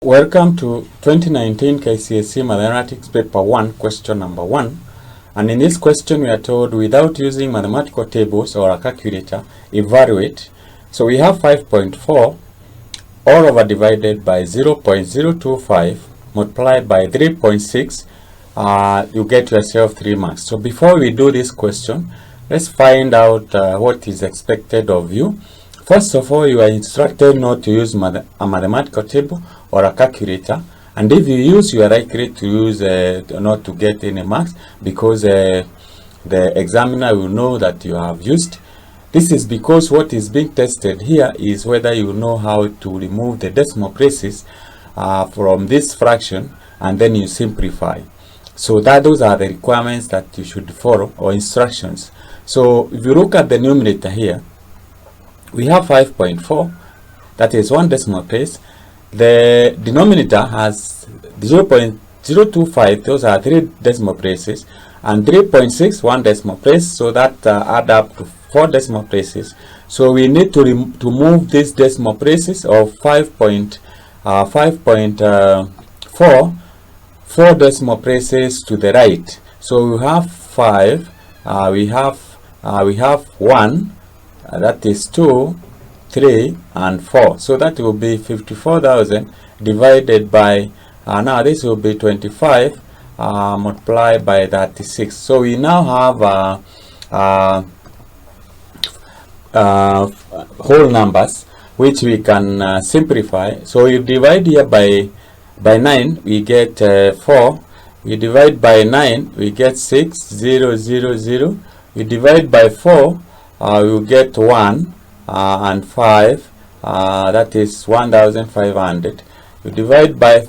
Welcome to 2019 KCSE Mathematics Paper 1, question number 1. And in this question we are told, without using mathematical tables or a calculator, evaluate. So we have 5.4 all over divided by 0.025 multiplied by 3.6. You get yourself 3 marks. So before we do this question, let's find out what is expected of you. First of all, you are instructed not to use a mathematical table or a calculator, and if you use, you are likely to use not to get any marks, because the examiner will know that you have used. This is because what is being tested here is whether you know how to remove the decimal places from this fraction, and then you simplify. So those are the requirements that you should follow, or instructions. So if you look at the numerator here, we have 5.4, that is one decimal place. The denominator has 0.025, those are 3 decimal places, and 3.6, 1 decimal place, so that add up to 4 decimal places. So we need to move these decimal places of 5.4 decimal places to the right. So we have 5, we have 1, that is 2, 3 and 4. So that will be 54,000 divided by, now this will be 25 multiplied by 36. So we now have whole numbers which we can simplify. So you divide here by 9, we get 4. We divide by 9, we get 6, 0, 0, 0. We divide by 4, you get 1 and 5, that is 1,500. You divide by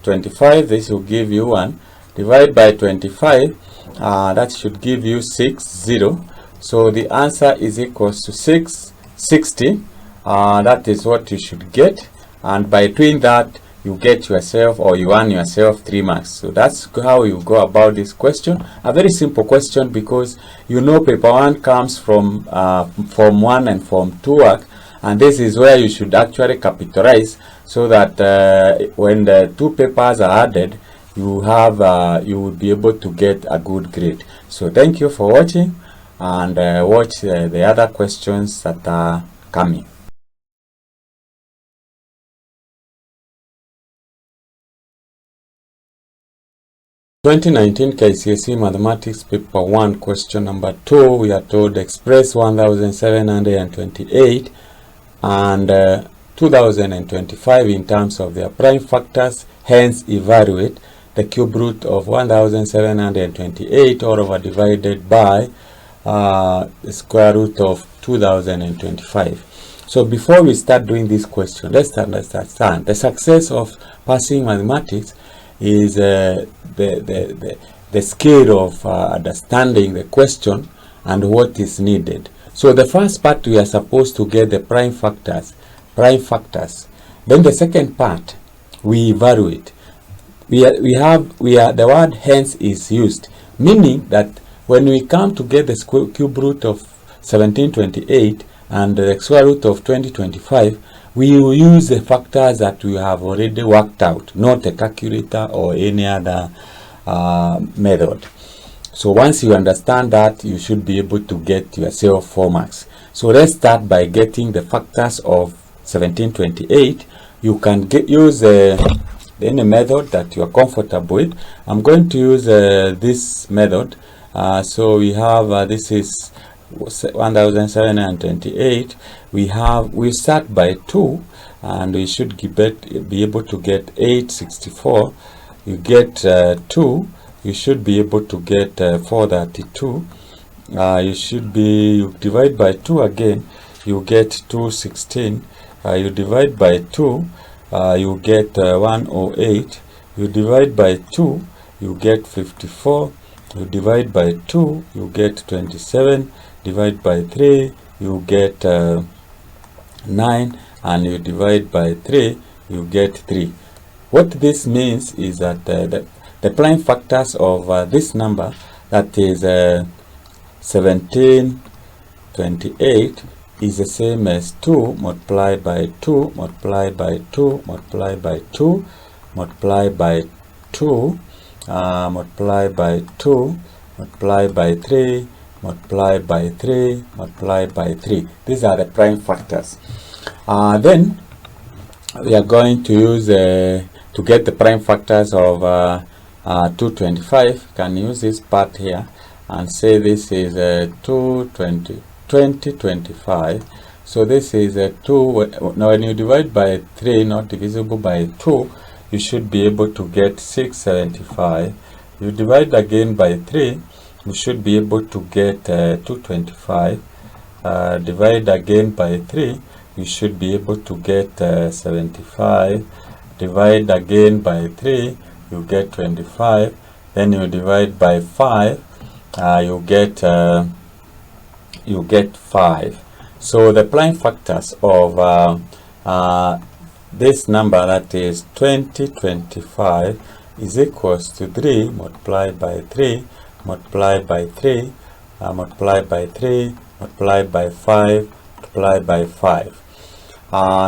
25, this will give you 1. Divide by 25, that should give you 6, 0. So the answer is equals to 660. That is what you should get, and by doing that you get yourself, or you earn yourself 3 marks. So that's how you go about this question. A very simple question, because you know paper 1 comes from form 1 and form 2 work, and this is where you should actually capitalize, so that when the 2 papers are added, you will be able to get a good grade. So thank you for watching, and watch the other questions that are coming. KCSE Mathematics Paper 1, question number 2, we are told express 1,728 and 2,025 in terms of their prime factors, hence evaluate the cube root of 1,728 all over divided by the square root of 2,025. So before we start doing this question, let's understand the success of passing mathematics is the skill of understanding the question and what is needed. So the first part, we are supposed to get the prime factors. Then the second part, we evaluate. The word hence is used, meaning that when we come to get the cube root of 1728 and the square root of 2025, we will use the factors that we have already worked out, not a calculator or any other method. So once you understand that, you should be able to get yourself 4 marks. So let's start by getting the factors of 1728. You can use any method that you are comfortable with. I'm going to use this method. So we have this is 1,728. We start by 2, and we should be able to get 864. You get 2, you should be able to get 432. You divide by 2 again, you get 216. You divide by 2, you get 108. You divide by 2, you get 54. You divide by 2, you get 27. Divide by 3, you get 9, and you divide by 3, you get 3. What this means is that the prime factors of this number, that is 1728, is the same as 2 multiplied by 2 multiplied by 2 multiplied by 2 multiplied by 2 multiplied by 2 multiplied by 3 multiplied by 3 multiplied by 3. These are the prime factors. Then we are going to use to get the prime factors of 225. You can use this part here and say this is 2025. So this is 2. Now when you divide by 3, not divisible by 2, you should be able to get 675. You divide again by 3, you should be able to get 225. Divide again by 3, you should be able to get 75. Divide again by 3, you get 25. Then you divide by 5, you get 5. So the prime factors of this number, that is 2025, is equals to 3 multiplied by 3 multiplied by 3 multiplied by 3 multiplied by 5 multiplied by 5.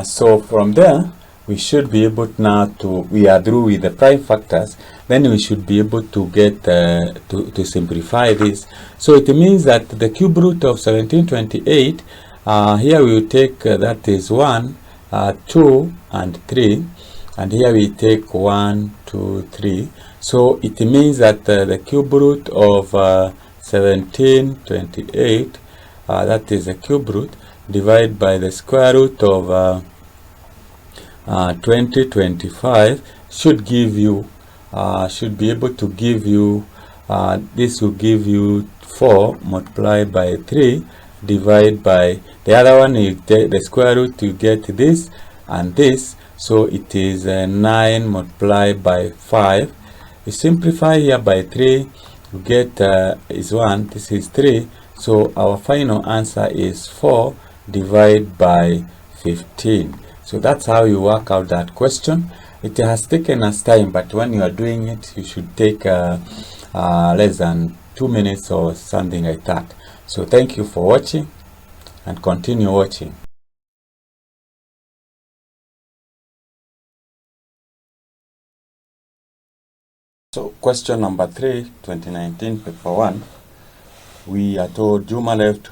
So from there we should be able now to, we are through with the prime factors. Then we should be able to get to simplify this. So it means that the cube root of 1728, here we will take that is 1, 2 and 3, and here we take 1, 2, 3. So it means that the cube root of 1728, that is the cube root, divided by the square root of 2025 should give you, should be able to give you, this will give you 4 multiplied by 3 divided by the other one. You take the square root, you get this and this, so it is 9 multiplied by 5. You simplify here by 3, you get is 1, this is 3, so our final answer is 4 divided by 15. So that's how you work out that question. It has taken us time, but when you are doing it, you should take less than 2 minutes or something like that. So thank you for watching, and continue watching. So question number 3, 2019 paper 1. We are told Juma left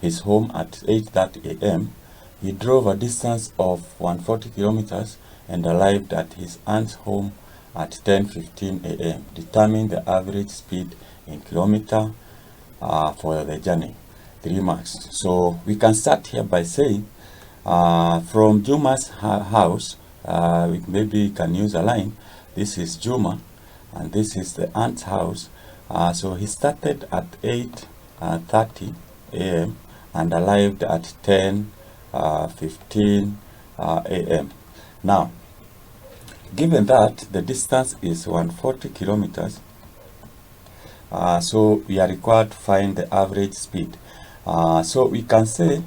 his home at 8:30 a.m. He drove a distance of 140 kilometers and arrived at his aunt's home at 10:15 a.m. Determine the average speed in kilometer for the journey. 3 marks. So we can start here by saying from Juma's house, maybe you can use a line. This is Juma and this is the aunt's house. So he started at 8:30 a.m. and arrived at 10:15 a.m. Now, given that the distance is 140 kilometers, so we are required to find the average speed. So we can say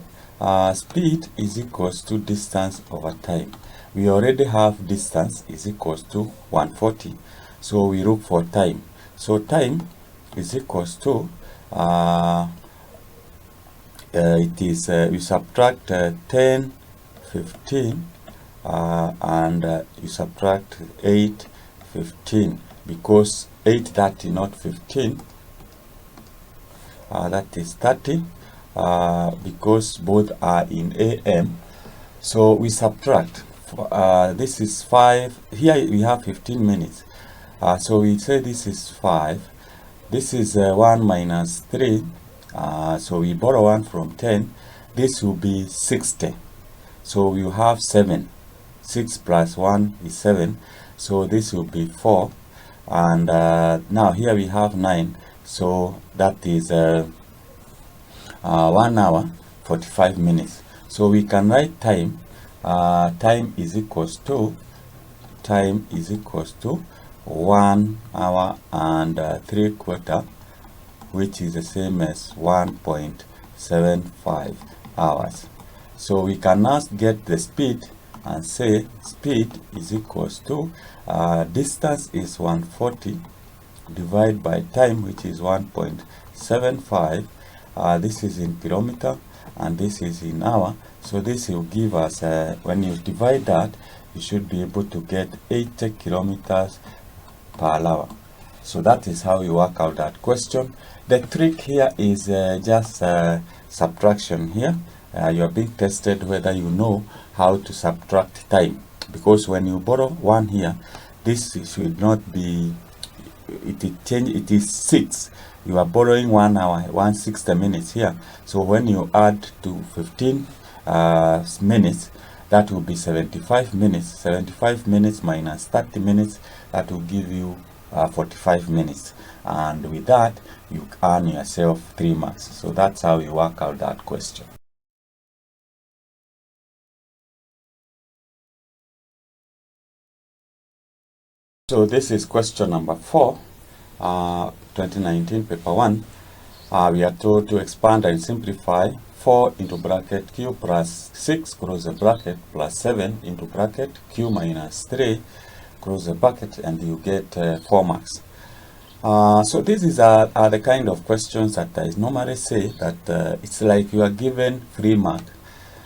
speed is equals to distance over time. We already have distance is equals to 140, so we look for time. So time is equals to it is you subtract 10, 15 and you subtract 8, 15, because 8:30 not 15, that is 30, because both are in AM. So we subtract, this is 5, here we have 15 minutes, so we say this is 5, this is 1 minus 3, so we borrow 1 from 10, this will be 60, so we have 7, 6 plus 1 is 7, so this will be 4, and now here we have 9, so that is 1 hour 45 minutes. So we can write time, time is equals to 1 hour and 3/4, which is the same as 1.75 hours. So we can now get the speed and say speed is equals to distance is 140 divided by time, which is 1.75. This is in kilometer, and this is in hour. So this will give us, when you divide that, you should be able to get 80 kilometers per hour. So that is how you work out that question. The trick here is just subtraction here. You are being tested whether you know how to subtract time, because when you borrow 1 here, this should not be, it is 6. You are borrowing 1 hour, 160 minutes here. So when you add to 15 minutes, that will be 75 minutes. 75 minutes minus 30 minutes, that will give you 45 minutes. And with that, you earn yourself 3 marks. So that's how you work out that question. So this is question number 4, 2019 paper 1. We are told to expand and simplify 4 into bracket q plus 6 close the bracket plus 7 into bracket q minus 3 close the bracket, and you get 4 marks. So these are the kind of questions that I normally say that it's like you are given 3 mark,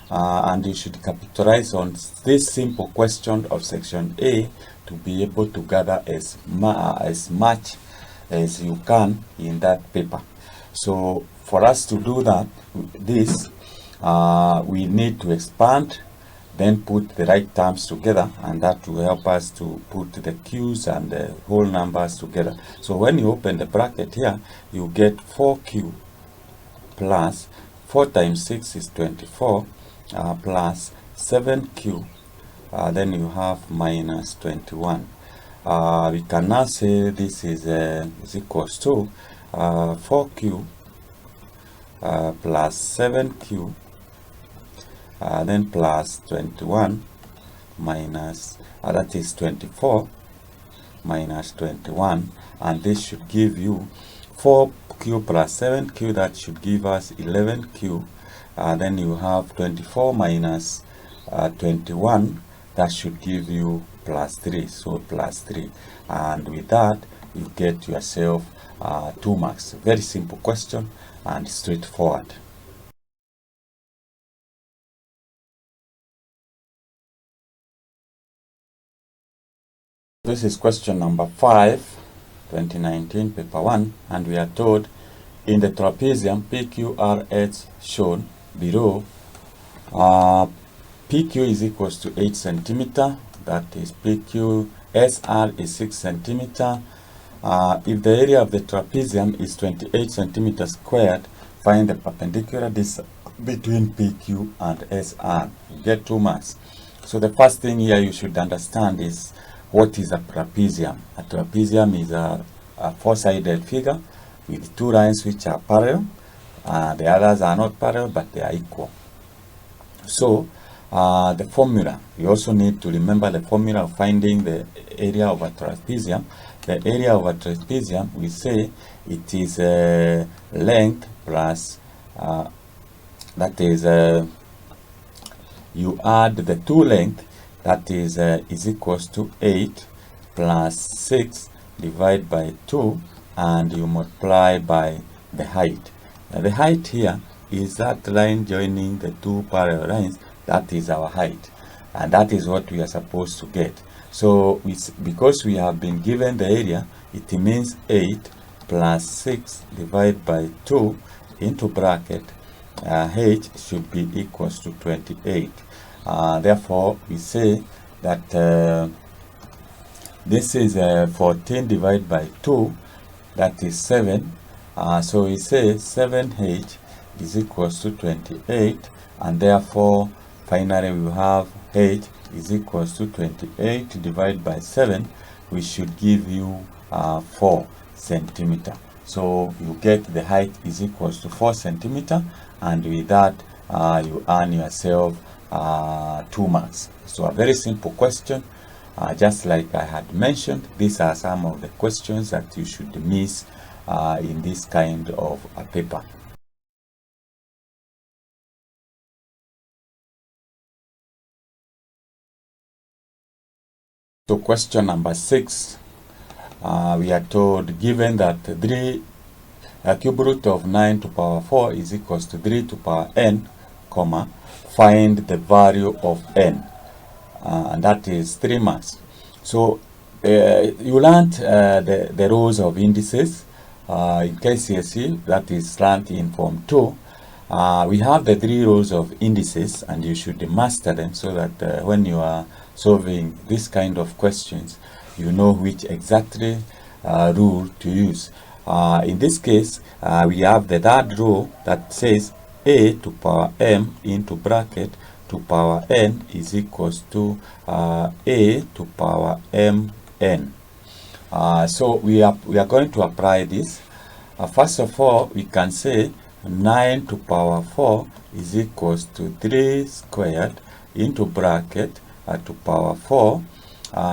and you should capitalize on this simple question of section A to be able to gather as much as you can in that paper. So for us to do that, we need to expand, then put the right terms together, and that will help us to put the q's and the whole numbers together. So when you open the bracket here, you get 4q plus 4 times 6 is 24 plus 7q, then you have minus 21. We can now say this is equals to 4q plus 7q, then plus 21 minus, that is 24 minus 21, and this should give you 4q plus 7q, that should give us 11q. Then you have 24 minus 21, that should give you plus 3, so plus 3, and with that you get yourself 2 marks. Very simple question and straightforward. This is question number 5, 2019 paper 1, and we are told in the trapezium PQRH shown below, PQ is equals to 8 centimeter, that is PQ, SR is 6 centimeter. If the area of the trapezium is 28 centimeters squared, find the perpendicular distance between PQ and SR. You get 2 marks. So the first thing here you should understand is what is a trapezium. A trapezium is a 4-sided figure with 2 lines which are parallel. The others are not parallel, but they are equal. So the formula, you also need to remember the formula of finding the area of a trapezium. The area of a trapezium, we say it is length plus, that is, you add the 2 length, that is equals to 8 plus 6 divided by 2, and you multiply by the height. Now the height here is that line joining the 2 parallel lines. That is our height, and that is what we are supposed to get. So because we have been given the area, it means 8 plus 6 divided by 2 into bracket h should be equals to 28. Therefore we say that this is 14 divided by 2, that is 7. So we say 7h is equals to 28, and therefore finally we have h is equals to 28 divided by 7, which should give you 4 centimeter. So you get the height is equals to 4 centimeter, and with that you earn yourself 2 marks. So a very simple question. Just like I had mentioned, these are some of the questions that you should miss in this kind of a paper. So question number 6, we are told, given that 3 cube root of 9 to power 4 is equals to 3 to power n, comma, find the value of n, and that is 3 marks. So you learned the rows of indices in KCSE, that is learned in Form 2. We have the 3 rows of indices, and you should master them so that when you are solving this kind of questions, you know which exactly rule to use. In this case, we have the third row that says a to power m into bracket to power n is equals to a to power mn. So we are going to apply this. First of all, we can say 9 to power 4 is equals to 3 squared into bracket to power 4.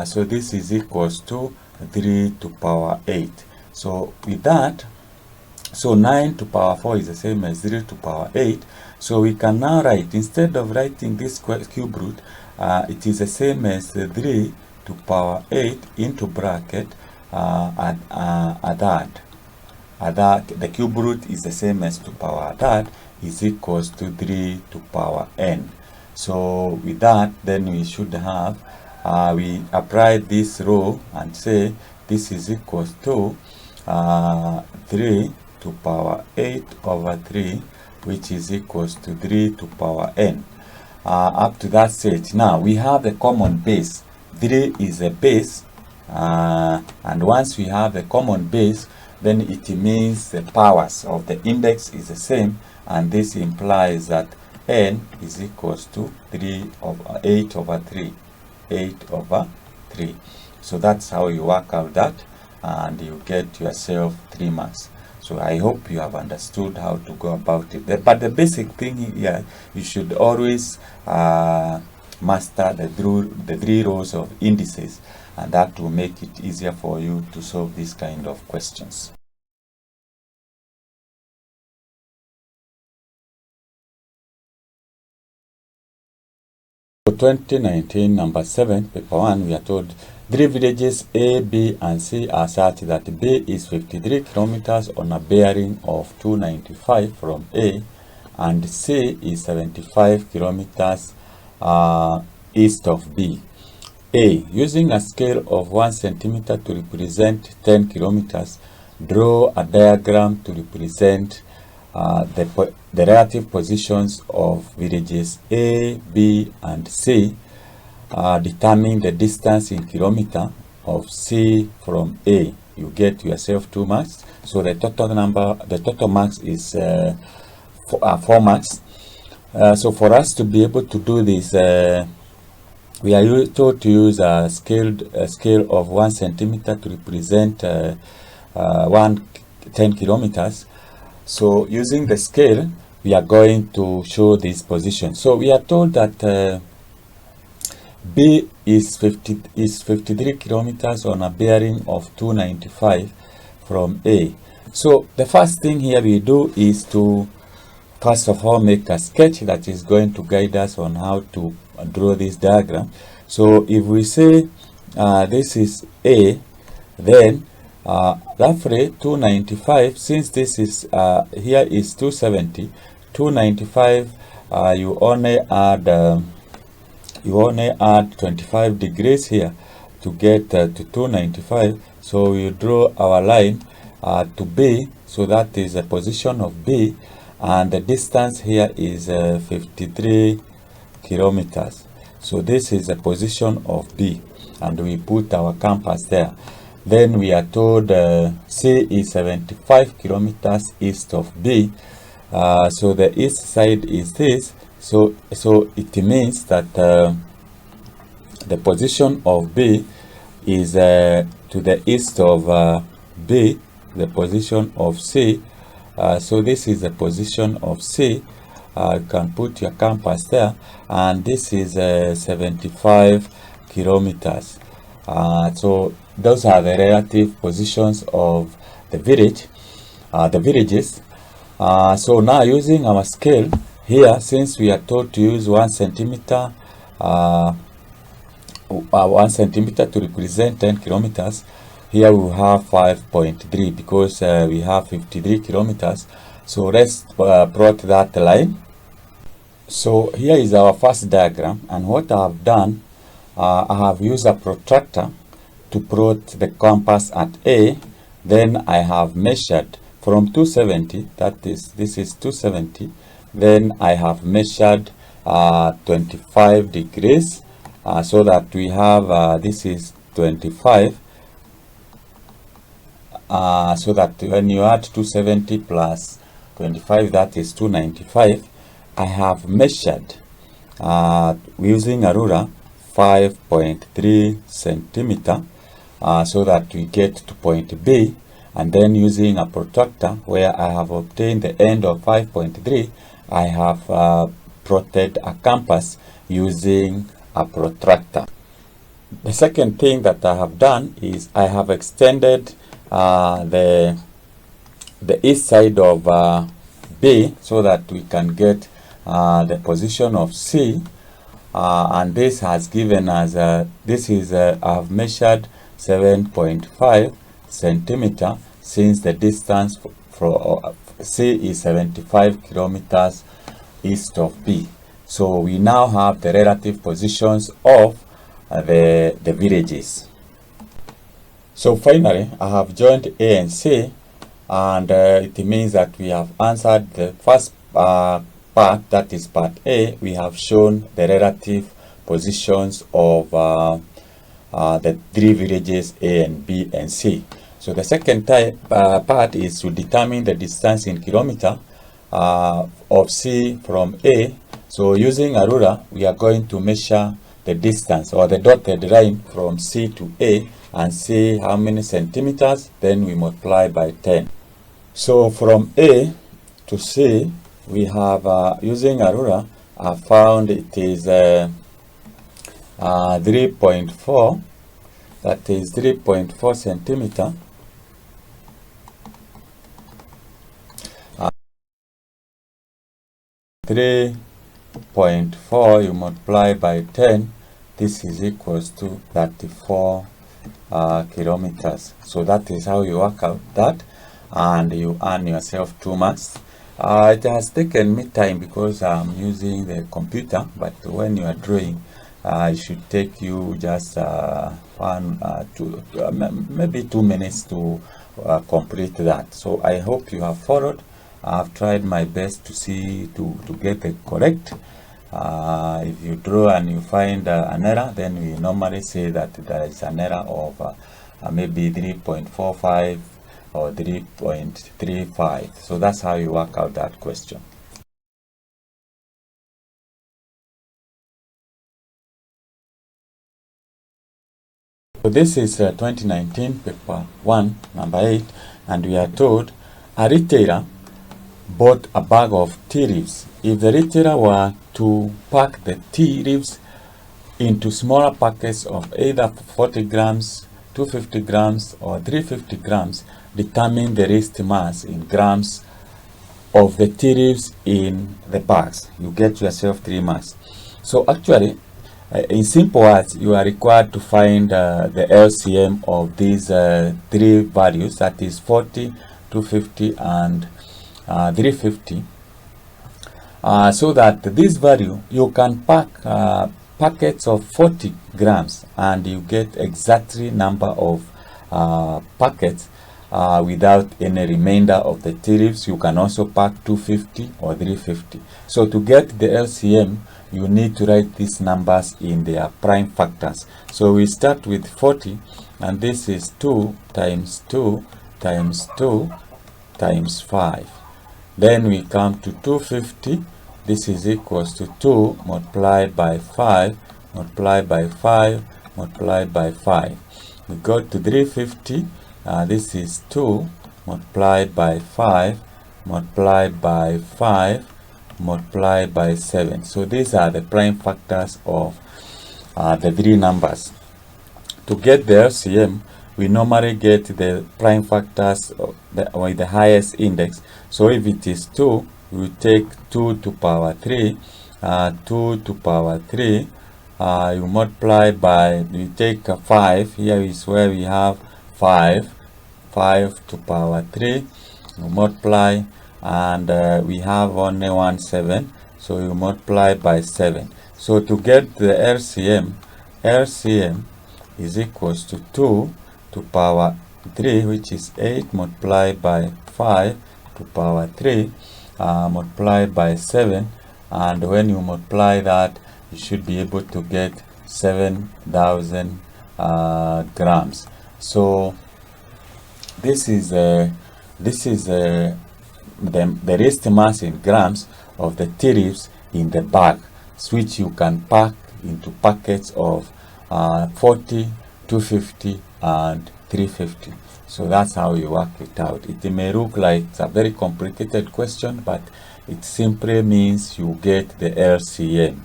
So this is equals to 3 to power 8. So with that, so 9 to power 4 is the same as 3 to power 8. So we can now write, instead of writing this cube root, it is the same as 3 to power 8 into bracket a third. The cube root is the same as 2 power a third is equals to 3 to power n. So with that, then we should have, we apply this row and say this is equals to 3 to power 8 over 3, which is equals to 3 to power n. Up to that stage, now we have the common base. 3 is a base, and once we have a common base, then it means the powers of the index is the same, and this implies that n is equals to 8 over 3. 8 over 3. So that's how you work out that, and you get yourself 3 marks. So I hope you have understood how to go about it. But the basic thing here, you should always master the 3 rows of indices, and that will make it easier for you to solve this kind of questions. For 2019, number 7, paper 1, we are told 3 villages A, B, and C are such that B is 53 kilometers on a bearing of 295 from A, and C is 75 kilometers east of B. A. Using a scale of 1 centimeter to represent 10 kilometers, draw a diagram to represent the relative positions of villages A, B, and C. Determine the distance in kilometer of C from A. You get yourself 2 marks. So the total marks is 4 marks. So for us to be able to do this, we are told to use a scale of 1 centimeter to represent 10 kilometers. So using the scale, we are going to show this position. So we are told that B is 53 kilometers on a bearing of 295 from A. So the first thing here we do is to first of all make a sketch that is going to guide us on how to draw this diagram. So if we say this is A, then roughly 295, since this is here is 270, 295, you only add 25 degrees here to get to 295. So we draw our line to B, so that is the position of B, and the distance here is 53 kilometers. So this is the position of B, and we put our compass there. Then we are told C is 75 kilometers east of B. So the east side is this. So it means that the position of B is to the east of B, the position of C. So this is the position of C. You can put your compass there, and this is 75 kilometers. So those are the relative positions of the villages. So now using our scale here, since we are told to use 1 centimeter, 1 centimeter to represent 10 kilometers, Here we have 5.3 because we have 53 kilometers. So let's plot that line. So here is our first diagram, and what I have done, I have used a protractor to plot the compass at A. Then I have measured from 270, this is 270. Then I have measured 25 degrees, so that we have this is 25. So that when you add 270 plus 25, that is 295. I have measured using a ruler 5.3 centimeter, so that we get to point B, and then using a protractor where I have obtained the end of 5.3, I have plotted a compass using a protractor. The second thing that I have done is I have extended the east side of B so that we can get the position of C, and this has given us I have measured 7.5 centimeter, since the distance from C is 75 kilometers east of B. So we now have the relative positions of the villages. So finally, I have joined A and C, and it means that we have answered the first part, that is part A. We have shown the relative positions of the three villages A and B and C. So the second part is to determine the distance in kilometer of C from A. So using a ruler, we are going to measure the distance or the dotted line from C to A and see how many centimeters, then we multiply by 10. So from A to C, we have, using a ruler, I found it is 3.4, that is 3.4 centimeter. 3.4 you multiply by 10, this is equals to 34 kilometers. So that is how you work out that, and you earn yourself 2 marks. It has taken me time because I'm using the computer, but when you are drawing, it should take you just maybe 2 minutes to complete that. So I hope you have followed. I've tried my best to see to get it correct. If you draw and you find an error, then we normally say that there is an error of maybe 3.45 or 3.35. So that's how you work out that question. So this is 2019 paper 1, number 8, and we are told a retailer bought a bag of tea leaves. If the retailer were to pack the tea leaves into smaller packets of either 40 grams, 250 grams, or 350 grams, determine the least mass in grams of the tea leaves in the bags. You get yourself 3 marks. So actually, in simple words, you are required to find the LCM of these 3 values, that is 40, 250, and 350, so that this value you can pack packets of 40 grams and you get exactly number of packets without any remainder of the tea leaves. You can also pack 250 or 350. So to get the LCM, you need to write these numbers in their prime factors. So we start with 40, and this is 2 times 2 times 2 times 5. Then we come to 250. This is equals to 2 multiplied by 5 multiplied by 5 multiplied by 5. We go to 350. This is 2 multiplied by 5 multiplied by 5 multiplied by 7. So these are the prime factors of the 3 numbers. To get the LCM, we normally get the prime factors with the highest index. So if it is 2, we take 2 to power 3, 2 to power 3, you multiply by, we take 5, here is where we have 5 to power 3, you multiply, and we have only 1 7, so you multiply by 7. So to get the LCM is equals to 2 to power 3, which is 8 multiplied by 5 to power 3 multiplied by 7, and when you multiply that, you should be able to get 7,000 grams. So this is the rest mass in grams of the tea leaves in the bag, which you can pack into packets of 40, 250 and 350. So that's how you work it out. It may look like it's a very complicated question, but it simply means you get the LCM.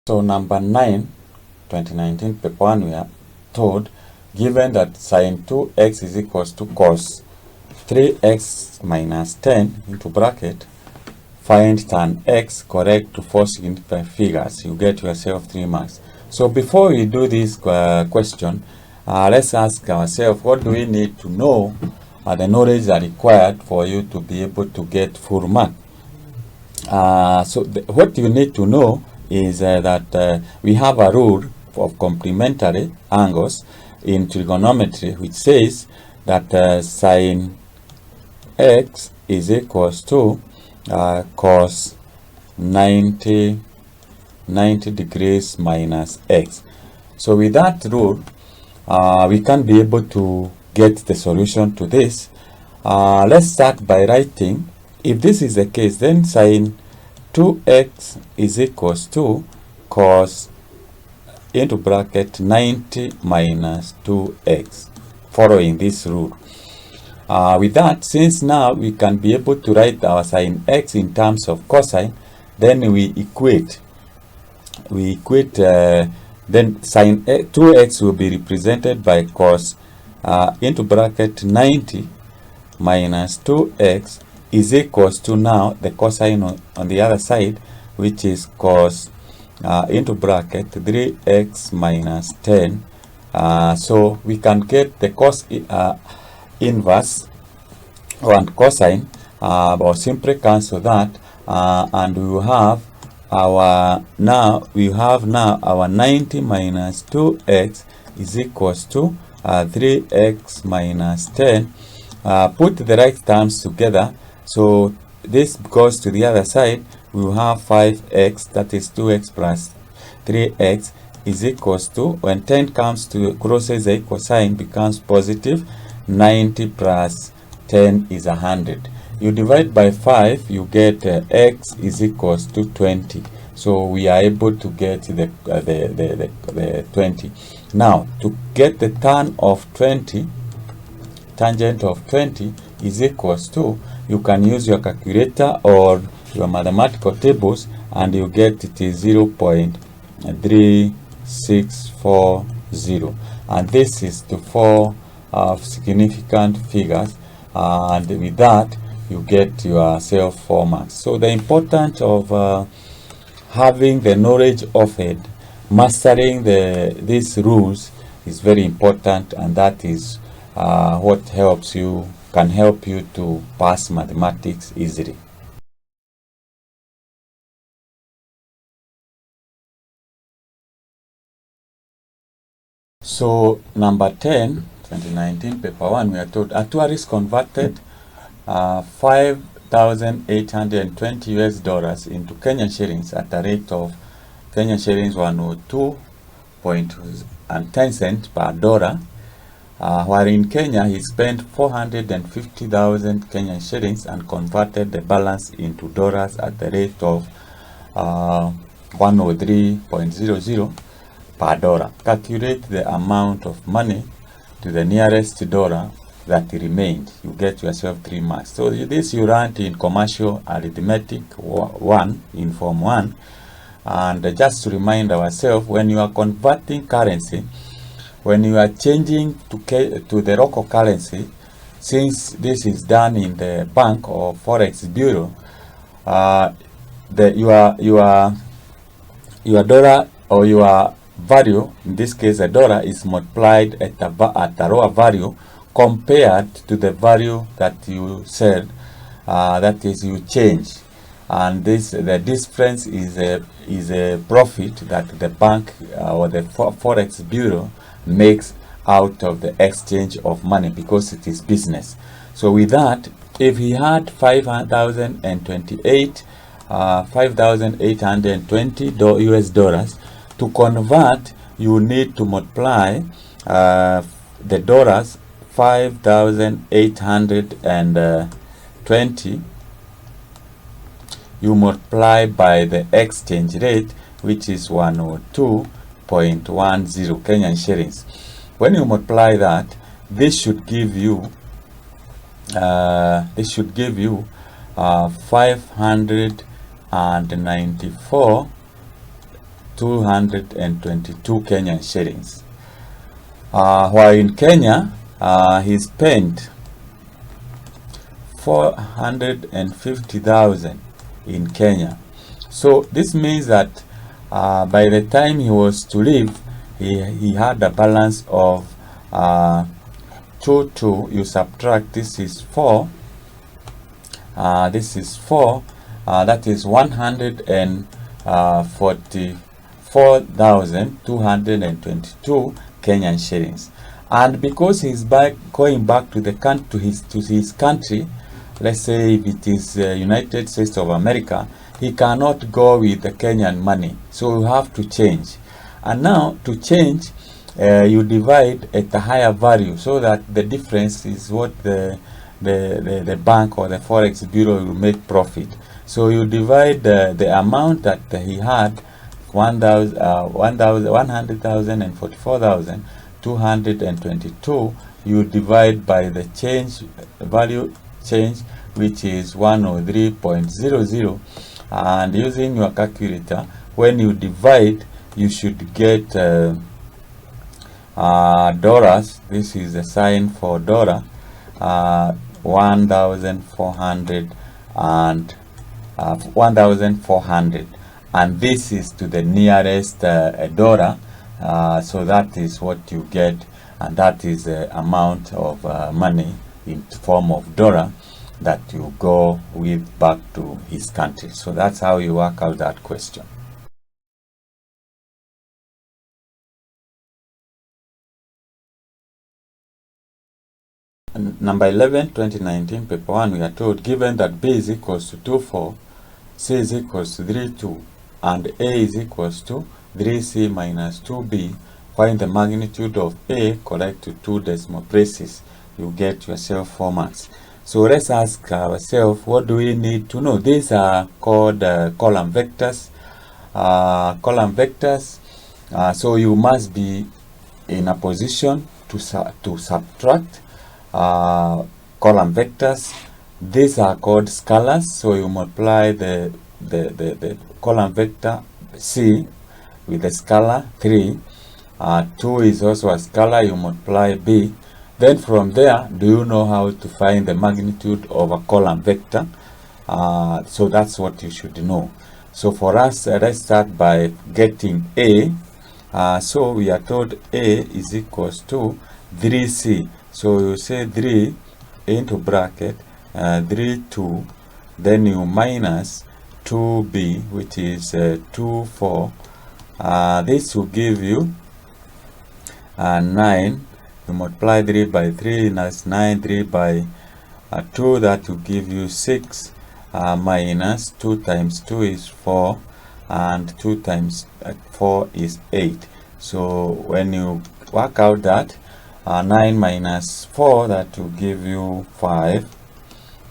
So number 9, 2019 paper 1, we are told, given that sine 2x is equals to cos 3x minus 10 into bracket, find tan x correct to 4 significant figures. You get yourself 3 marks. So before we do this question, let's ask ourselves, what do we need to know? The knowledge are required for you to be able to get full mark. What you need to know is that we have a rule of complementary angles in trigonometry, which says that sine x is equals to cos 90 degrees minus x. So with that rule, we can be able to get the solution to this. Let's start by writing, if this is the case, then sine 2x is equals to cos into bracket 90 minus 2x, following this rule. With that, since now we can be able to write our sine x in terms of cosine, then we equate. Then sine 2x will be represented by cos into bracket 90 minus 2x is equals to now the cosine on the other side, which is cos into bracket 3x minus 10. So we can get the cos inverse and cosine, or simply cancel that, and we will have our now our 90 minus 2x is equals to 3x minus 10. Put the right terms together, so this goes to the other side. We will have 5x, that is 2x plus 3x, is equals to, when 10 comes to crosses the equal sign, becomes positive. 90 plus 10 is 100. You divide by 5, you get x is equals to 20. So we are able to get the 20. Now, to get the tan of 20, tangent of 20 is equals to, you can use your calculator or your mathematical tables, and you get it is 0.3640, and this is the 4 significant figures, and with that you get yourself 4 marks. So the importance of having the knowledge of it, mastering these rules is very important, and that is what can help you to pass mathematics easily. So number 10, 2019 paper 1, we are told a tourist converted $5,820 US into Kenyan shillings at a rate of Kenyan shillings 102.10 cents per dollar, while in Kenya he spent 450,000 Kenyan shillings and converted the balance into dollars at the rate of 103.00 per dollar. Calculate the amount of money to the nearest dollar that remained. You get yourself 3 marks. So this you learned in commercial arithmetic 1 in form 1. And just to remind ourselves, when you are converting currency, when you are changing to the local currency, since this is done in the bank or forex bureau, your dollar or your value, in this case a dollar, is multiplied at the lower value compared to the value that you said, that is, you change, and the difference is a profit that the bank or the forex bureau makes out of the exchange of money, because it is business. So with that, if he had 5,820 US dollars, to convert, you need to multiply the dollars 5,820, you multiply by the exchange rate, which is 102.10 Kenyan shillings. When you multiply that, this should give you 594,222 Kenyan shillings. While in Kenya, he spent 450,000 in Kenya. So this means that by the time he was to leave, he had a balance of 2. You subtract, this is 4, that is 144,222 Kenyan shillings. And because he's going back to his country, let's say if it is United States of America, he cannot go with the Kenyan money, so you have to change. And now to change, you divide at a higher value, so that the difference is what the bank or the forex bureau will make profit. So you divide the amount that he had, 100,000 and 44,222, you divide by the value change, which is 103.00, and using your calculator, when you divide, you should get dollars. This is the sign for dollar, 1,400, and this is to the nearest dollar. So that is what you get, and that is the amount of money in form of dollar that you go with back to his country. So that's how you work out that question. Number 11, 2019, paper 1, we are told, given that B is equals to 24, C is equals to 32, and A is equals to 3C minus 2B, find the magnitude of A correct to 2 decimal places. You get yourself 4 marks. So let's ask ourselves, what do we need to know? These are called column vectors. So you must be in a position to subtract column vectors. These are called scalars. So you multiply the column vector C with the scalar 3. 2 is also a scalar. You multiply B. Then from there, do you know how to find the magnitude of a column vector? So that's what you should know. So for us, let's start by getting A. So we are told A is equals to 3C. So you say 3 into bracket 3, 2. Then you minus 2B, which is 2, 4. This will give you 9. You multiply 3 by 3, that's 9. 3 by 2, that will give you 6. Minus 2 times 2 is 4, and 2 times 4 is 8. So when you work out that, 9 minus 4, that will give you 5,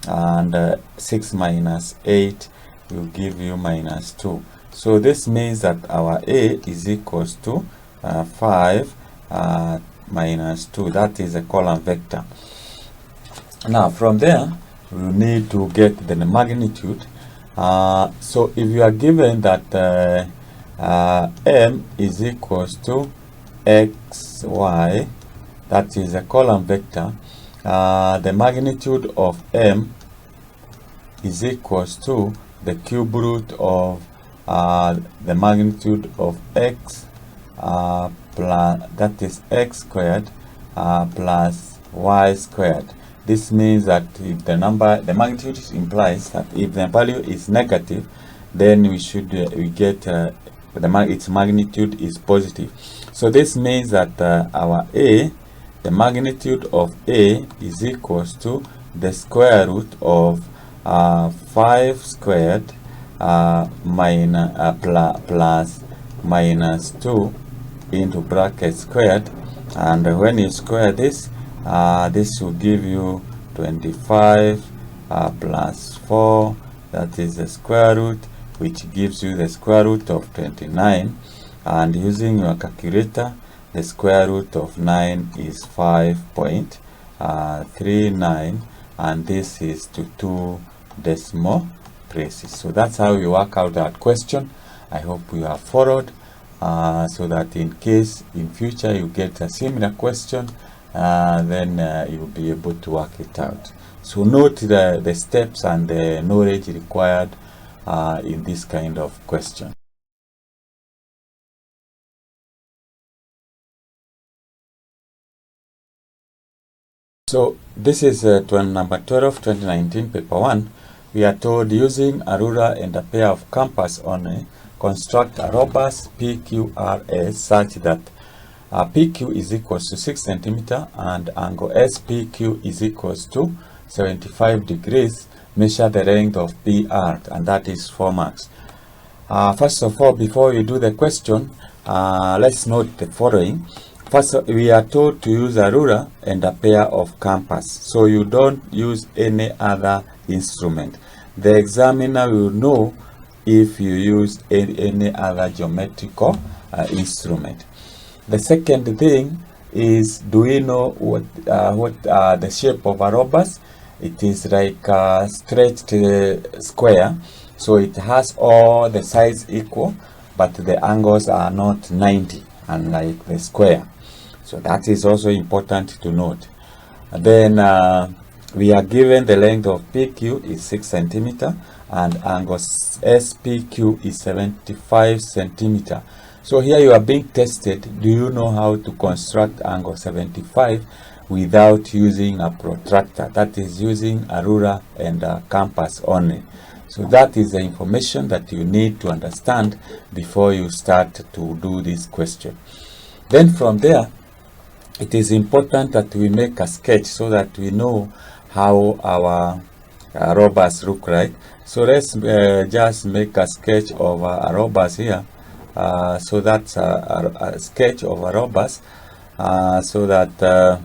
and 6 minus 8 will give you minus 2. So this means that our A is equals to 5 minus 2. That is a column vector. Now from there, we need to get the magnitude. So if you are given that M is equals to XY, that is a column vector, the magnitude of M is equals to the cube root of the magnitude of x plus, that is x squared plus y squared. This means that if the magnitude implies that if the value is negative, then we get its magnitude is positive. So this means that our a, the magnitude of a is equals to the square root of 5 squared plus minus 2 into bracket squared, and when you square this, this will give you 25 plus 4, that is the square root, which gives you the square root of 29, and using your calculator, the square root of 9 is 5.39, and this is to 2 decimal places. So that's how you work out that question. I hope you have followed, so that in case in future you get a similar question, then you'll be able to work it out. So note the steps and the knowledge required in this kind of question. So this is number 12, 2019, paper 1. We are told, using a ruler and a pair of compass only, construct a robust PQRS such that PQ is equals to 6 centimeter and angle SPQ is equals to 75 degrees. Measure the length of PR, and that is 4 marks. First of all, before we do the question, let's note the following. First, we are told to use a ruler and a pair of compass, so you don't use any other instrument. The examiner will know if you use any other geometrical instrument. The second thing is, do we know what the shape of a rhombus? It is like a stretched square, so it has all the sides equal, but the angles are not 90, unlike the square. So that is also important to note. Then we are given the length of PQ is 6 centimeter and angle SPQ is 75 centimeter. So here you are being tested. Do you know how to construct angle 75 without using a protractor? That is, using a ruler and a compass only. So that is the information that you need to understand before you start to do this question. Then from there, it is important that we make a sketch so that we know how our rhombus look like. So let's just make a sketch of a rhombus here. So that's a sketch of a rhombus, so that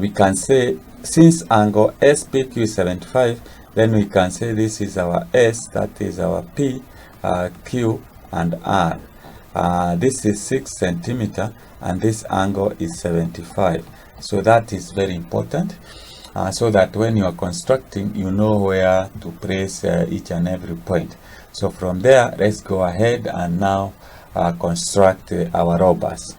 we can say, since angle SPQ is 75, then we can say this is our S, that is our P, Q, and R. This is 6 centimeter, and this angle is 75. So that is very important, so that when you are constructing, you know where to place each and every point. So from there, let's go ahead and now construct our rhombus.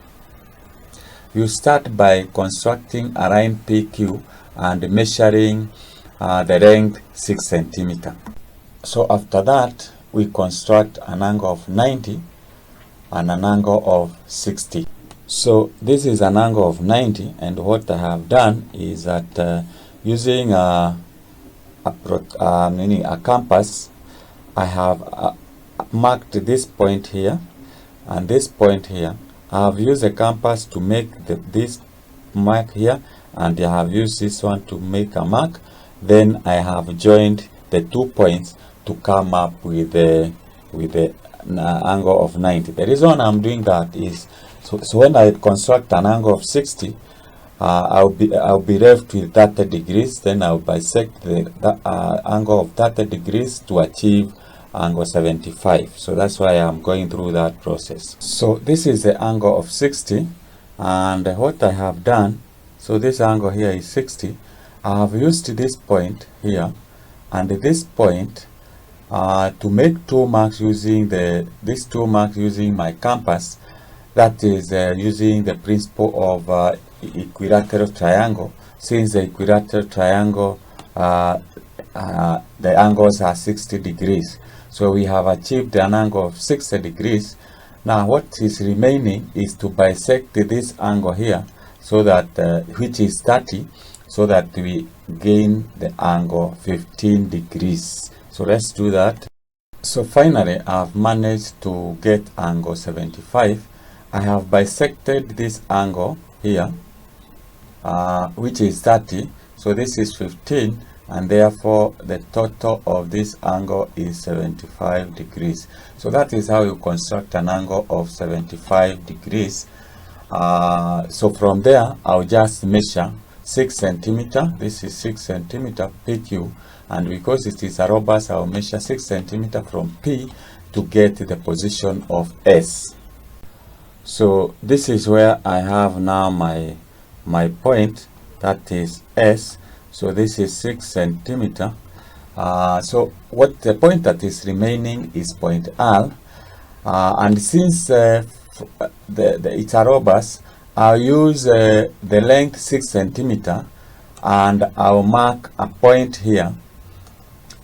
You start by constructing a line PQ and measuring the length 6 centimeter. So after that, we construct an angle of 90 and an angle of 60. So this is an angle of 90, and what I have done is that using a compass, I have marked this point here and this point here. I have used a compass to make this mark here, and I have used this one to make a mark. Then I have joined the 2 points to come up with the angle of 90. The reason I'm doing that is so when I construct an angle of 60, I'll be left with 30 degrees. Then I'll bisect the angle of 30 degrees to achieve angle 75. So that's why I'm going through that process. So this is the angle of 60, and what I have done, so this angle here is 60. I have used this point here and this point to make 2 marks using these 2 marks using my compass. That is using the principle of equilateral triangle, since the equilateral triangle the angles are 60 degrees. So we have achieved an angle of 60 degrees. Now what is remaining is to bisect this angle here, so that which is 30, so that we gain the angle 15 degrees. So let's do that. So finally, I've managed to get angle 75. I have bisected this angle here, which is 30. So this is 15, and therefore the total of this angle is 75 degrees. So that is how you construct an angle of 75 degrees. So from there, I'll just measure 6 centimeter. This is 6 centimeter PQ, and because it is a rhombus, I'll measure 6 centimeter from P to get the position of S. So this is where I have now my point, that is S. So this is 6 centimeter. So what the point that is remaining is point R, and since it's a rhombus, I'll use the length 6 centimeter, and I'll mark a point here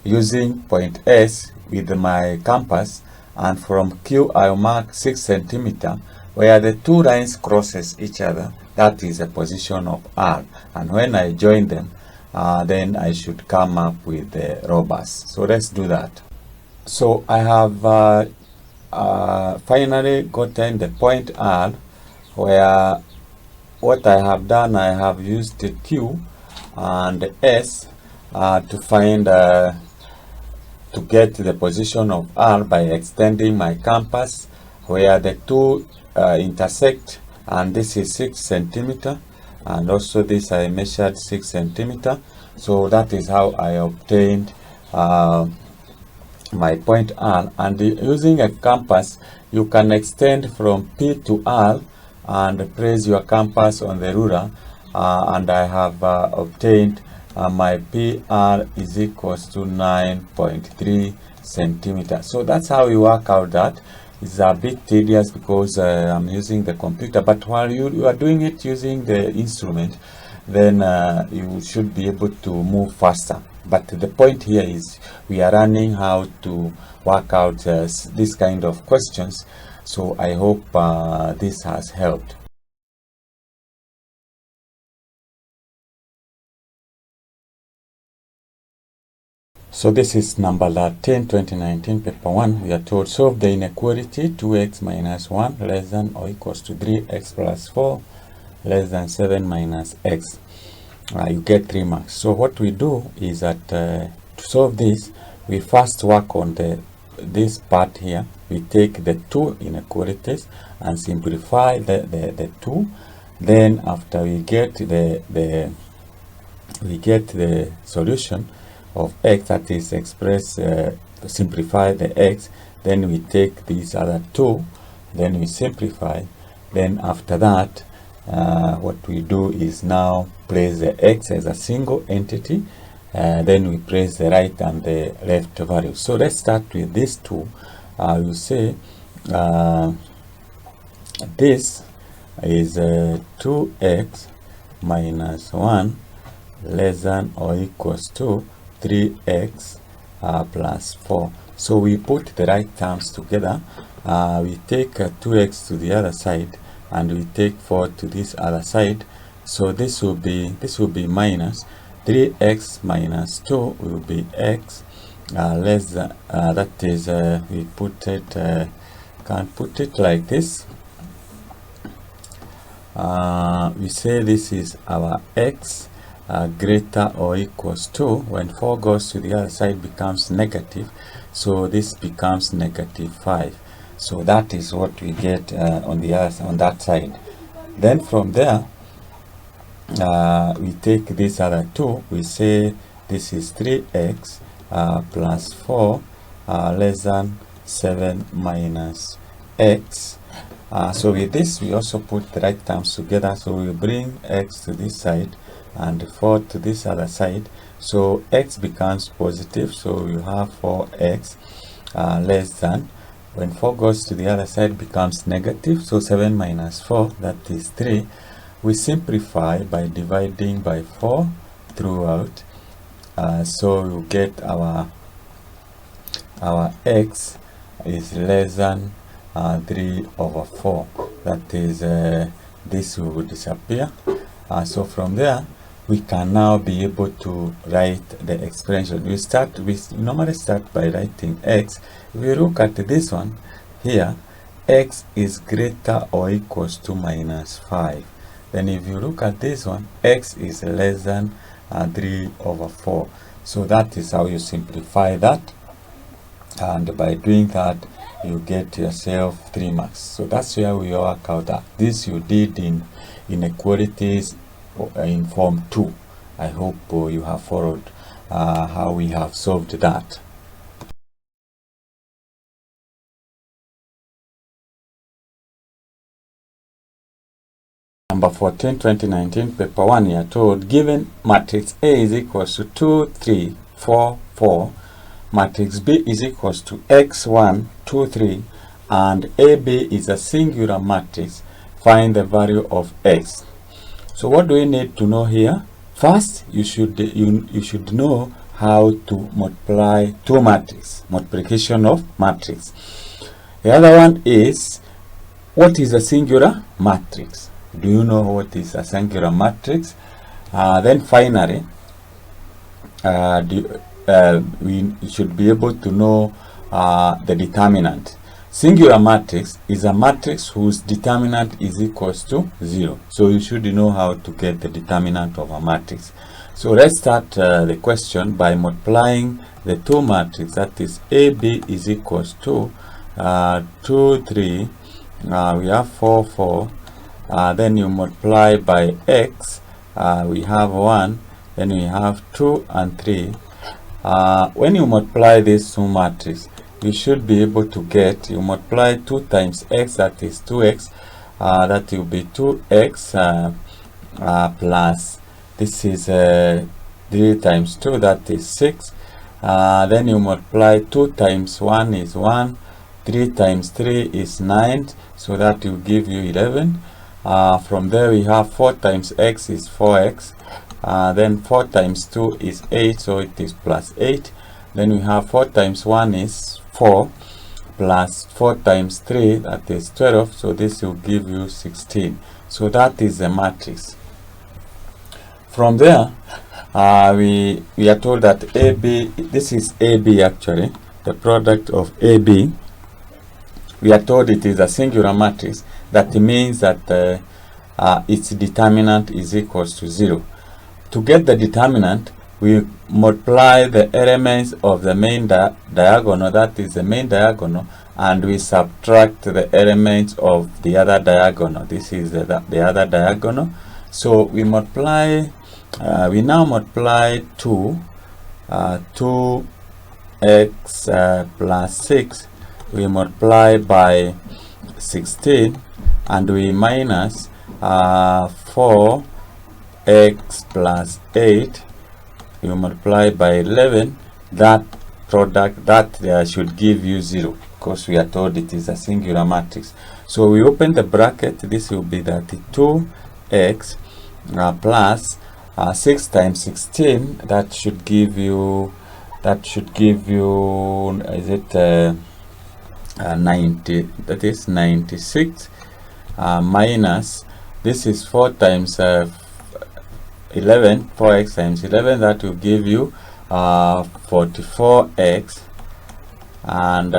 using point S with my compass, and from Q I'll mark 6 centimeter. Where the two lines crosses each other, that is a position of R, and when I join them, then I should come up with the rhombus. So let's do that. So I have finally gotten the point R, where what I have done, I have used the Q and S to find to get the position of R by extending my compass where the two intersect, and this is 6 centimeter, and also this I measured 6 centimeter. So that is how I obtained my point R. And using a compass, you can extend from P to R and place your compass on the ruler, and I have obtained my PR is equals to 9.3 centimeters. So that's how you work out that. It's a bit tedious because I'm using the computer, but while you are doing it using the instrument, then you should be able to move faster. But the point here is we are learning how to work out this kind of questions. So I hope this has helped. So this is number 10, 2019, paper 1. We are told solve the inequality 2x minus 1 less than or equals to 3x plus 4 less than 7 minus x. You get 3 marks. So what we do is that to solve this, we first work on this part here. We take the two inequalities and simplify the two. Then after we get the solution of x, that is express simplify the x, then we take these other two, then we simplify. Then after that, what we do is now place the x as a single entity, then we place the right and the left value. So let's start with these two. You say this is 2x minus 1 less than or equals to 3x plus 4. So we put the right terms together. We take 2x to the other side, and we take 4 to this other side. So this will be minus 3x minus 2 will be x less than that is we put it can put it like this. We say this is our x greater or equals to, when 4 goes to the other side becomes negative, so this becomes negative 5. So that is what we get on that side. Then from there we take this other 2, we say this is 3x plus 4 less than 7 minus x. So with this we also put the right terms together, so we bring x to this side and 4 to this other side, so x becomes positive, so you have 4x less than, when 4 goes to the other side becomes negative, so 7 minus 4, that is 3. We simplify by dividing by 4 throughout, So you get our x is less than 3/4. That is, this will disappear. So from there, we can now be able to write the expression. We normally start by writing x. If we look at this one here, x is greater or equals to -5. Then if you look at this one, x is less than 3/4. So that is how you simplify that, and by doing that you get yourself 3 marks. So that's where we work out that. This you did in inequalities in form 2. I hope you have followed how we have solved that. Number 14, 2019, paper 1, you are told, given matrix A is equals to 2, 3, 4, 4, matrix B is equals to x1, 2, 3, and AB is a singular matrix, find the value of x. So what do we need to know here? First, you should know how to multiply two matrices, multiplication of matrix. The other one is, what is a singular matrix? Do you know what is a singular matrix? Then finally, we should be able to know the determinant. Singular matrix is a matrix whose determinant is equals to 0. So you should know how to get the determinant of a matrix. So let's start the question by multiplying the two matrices. That is, AB is equals to 2, 3. We have 4, 4. Then you multiply by x. We have 1. Then we have 2 and 3. When you multiply these two matrices, you should be able to get, you multiply 2 times x, that is 2x, that will be 2x plus, this is 3 times 2, that is 6. Then you multiply 2 times 1 is 1, 3 times 3 is 9, so that will give you 11. From there we have 4 times x is 4x, then 4 times 2 is 8, so it is plus 8. Then we have 4 times 1 is 4, plus 4 times 3, that is 12, so this will give you 16. So that is the matrix. From there, we are told that AB, this is AB actually, the product of AB. We are told it is a singular matrix. That means that its determinant is equals to 0. To get the determinant, we multiply the elements of the main diagonal, that is the main diagonal, and we subtract the elements of the other diagonal. This is the other diagonal. So we multiply, we now multiply 2x plus 6. We multiply by 16, and we minus 4x plus 8. You multiply by 11. That product, that should give you 0, because we are told it is a singular matrix. So we open the bracket. This will be that 2x plus 6 times 16. That should give you, is it 90? That is 96 minus, this is 4 times 11, 4x times 11, that will give you 44x, and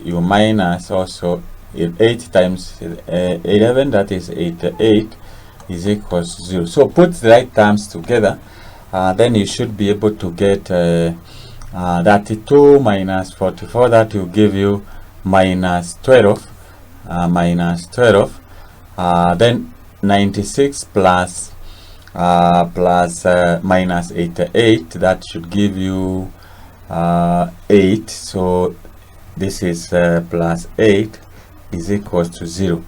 you minus also 8 times 11, that is 88, is equals to 0. So put the right terms together, then you should be able to get 32 minus 44, that will give you minus 12, then 96 plus minus 88, that should give you 8. So this is plus 8 is equals to 0.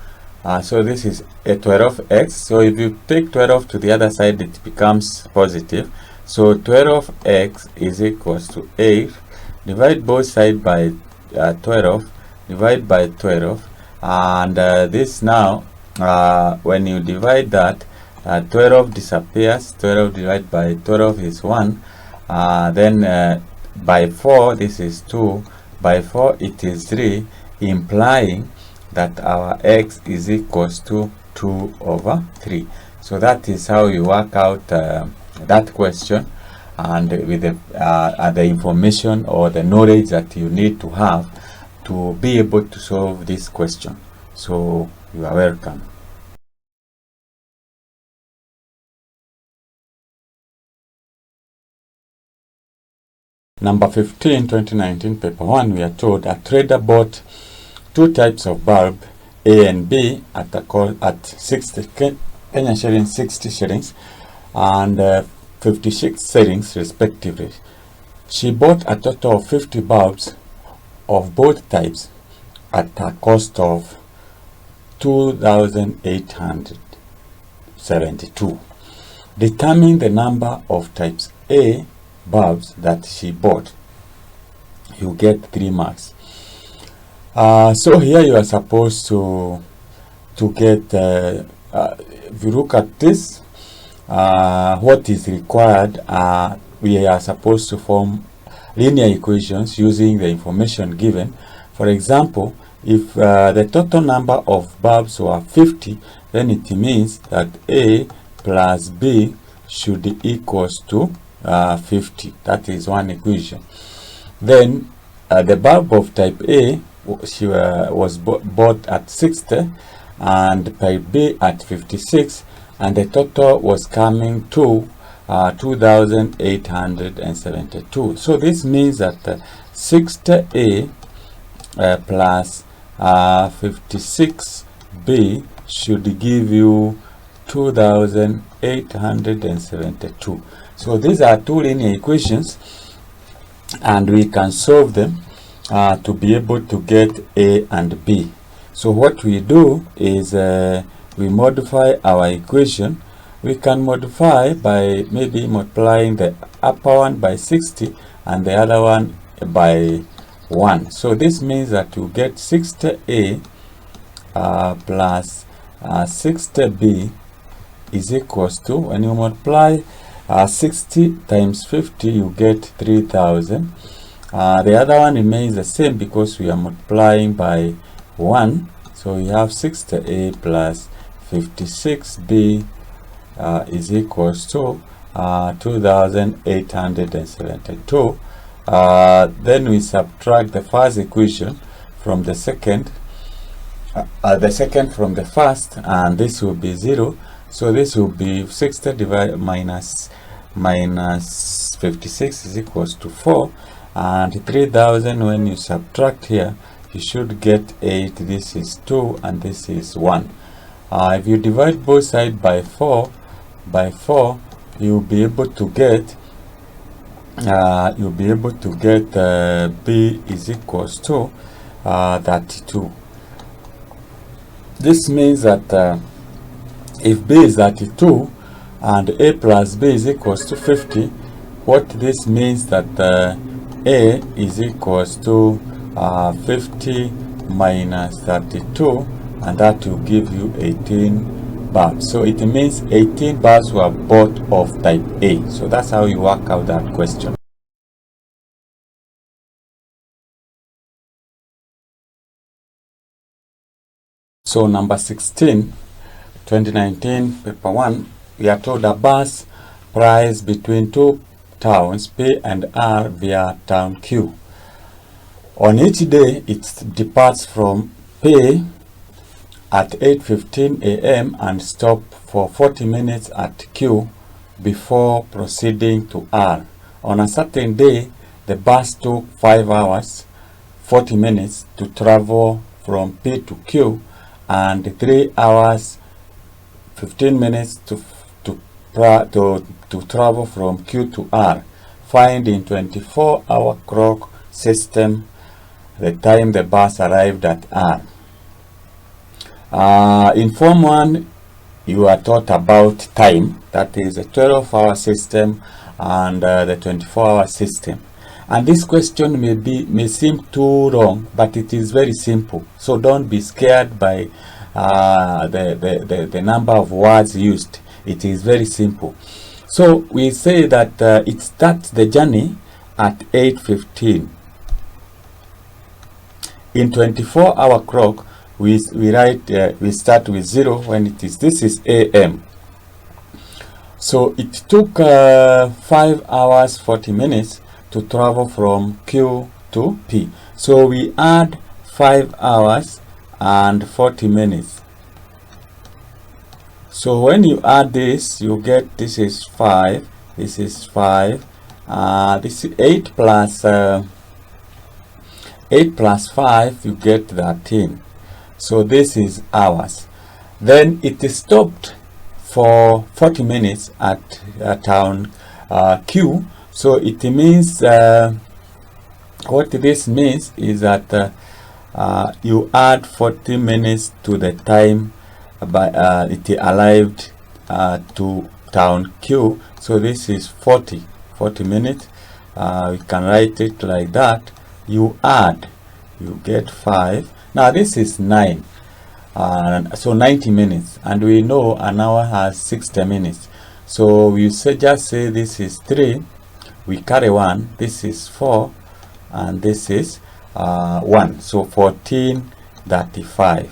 So this is a 12x. So if you take 12 to the other side, it becomes positive. So 12x is equals to 8. Divide both sides by 12. Divide by 12. And this now, when you divide that, 12 disappears. 12 divided by 12 is 1. then by 4 this is 2, by 4 it is 3, implying that our x is equals to 2 over 3. So that is how you work out that question, and with the information or the knowledge that you need to have to be able to solve this question. So you are welcome. Number 15, 2019, paper 1, we are told a trader bought 2 types of bulb, A and B, at 60 Kenya shillings, 60 shillings, and 56 shillings respectively. She bought a total of 50 bulbs of both types at a cost of 2,872. Determine the number of types A bulbs that she bought. You get 3 marks. So here you are supposed to get, if you look at this, what is required, we are supposed to form linear equations using the information given. For example, if the total number of bulbs were 50, then it means that A plus B should equals to 50. That is one equation. Then the bulb of type A was bought at 60 and type B at 56, and the total was coming to 2,872. So this means that 60A plus 56B should give you 2,872. So these are 2 linear equations, and we can solve them to be able to get A and B. So what we do is we modify our equation. We can modify by maybe multiplying the upper one by 60 and the other one by 1. So this means that you get 60A plus 60B is equals to, when you multiply 60 times 50, you get 3,000. The other one remains the same because we are multiplying by 1. So we have 60A plus 56B is equals to 2,872. Then we subtract the first equation from the second from the first, and this will be 0. So this will be 60 divided minus 56 is equals to 4, and 3,000 when you subtract here, you should get 8. This is 2 and this is 1. If you divide both sides by 4, you'll be able to get B is equals to 32. This means that if B is 32 and A plus B is equals to 50, what this means that A is equals to 50 minus 32, and that will give you 18 bulbs. So it means 18 bulbs were bought of type A. So that's how you work out that question. So number 16, 2019, paper 1, we are told a bus price between 2 towns P and R via town Q. On each day, it departs from P at 8:15 a.m. and stop for 40 minutes at Q before proceeding to R. On a certain day, the bus took 5 hours, 40 minutes to travel from P to Q, and 3 hours, 15 minutes to travel from Q to R. Find in 24-hour clock system the time the bus arrived at R. In Form 1, you are taught about time, that is a 12-hour system and the 24-hour system. And this question may seem too long, but it is very simple. So don't be scared by the number of words used. It is very simple. So we say that it starts the journey at 8:15. In 24-hour clock, we start with 0 when it is, this is AM. So it took 5 hours 40 minutes to travel from Q to P. So we add 5 hours and 40 minutes. So when you add this, you get, this is 5, this is 5, this is 8 plus 5, you get 13. So this is hours. Then it is stopped for 40 minutes at town Q. So it means, what this means is that you add 40 minutes to the time it arrived to town Q. So this is 40 minutes. We can write it like that. You add, you get 5. Now this is 9. So 90 minutes, and we know an hour has 60 minutes. So we just say this is 3, we carry 1, this is 4, and this is 1. So 14:35.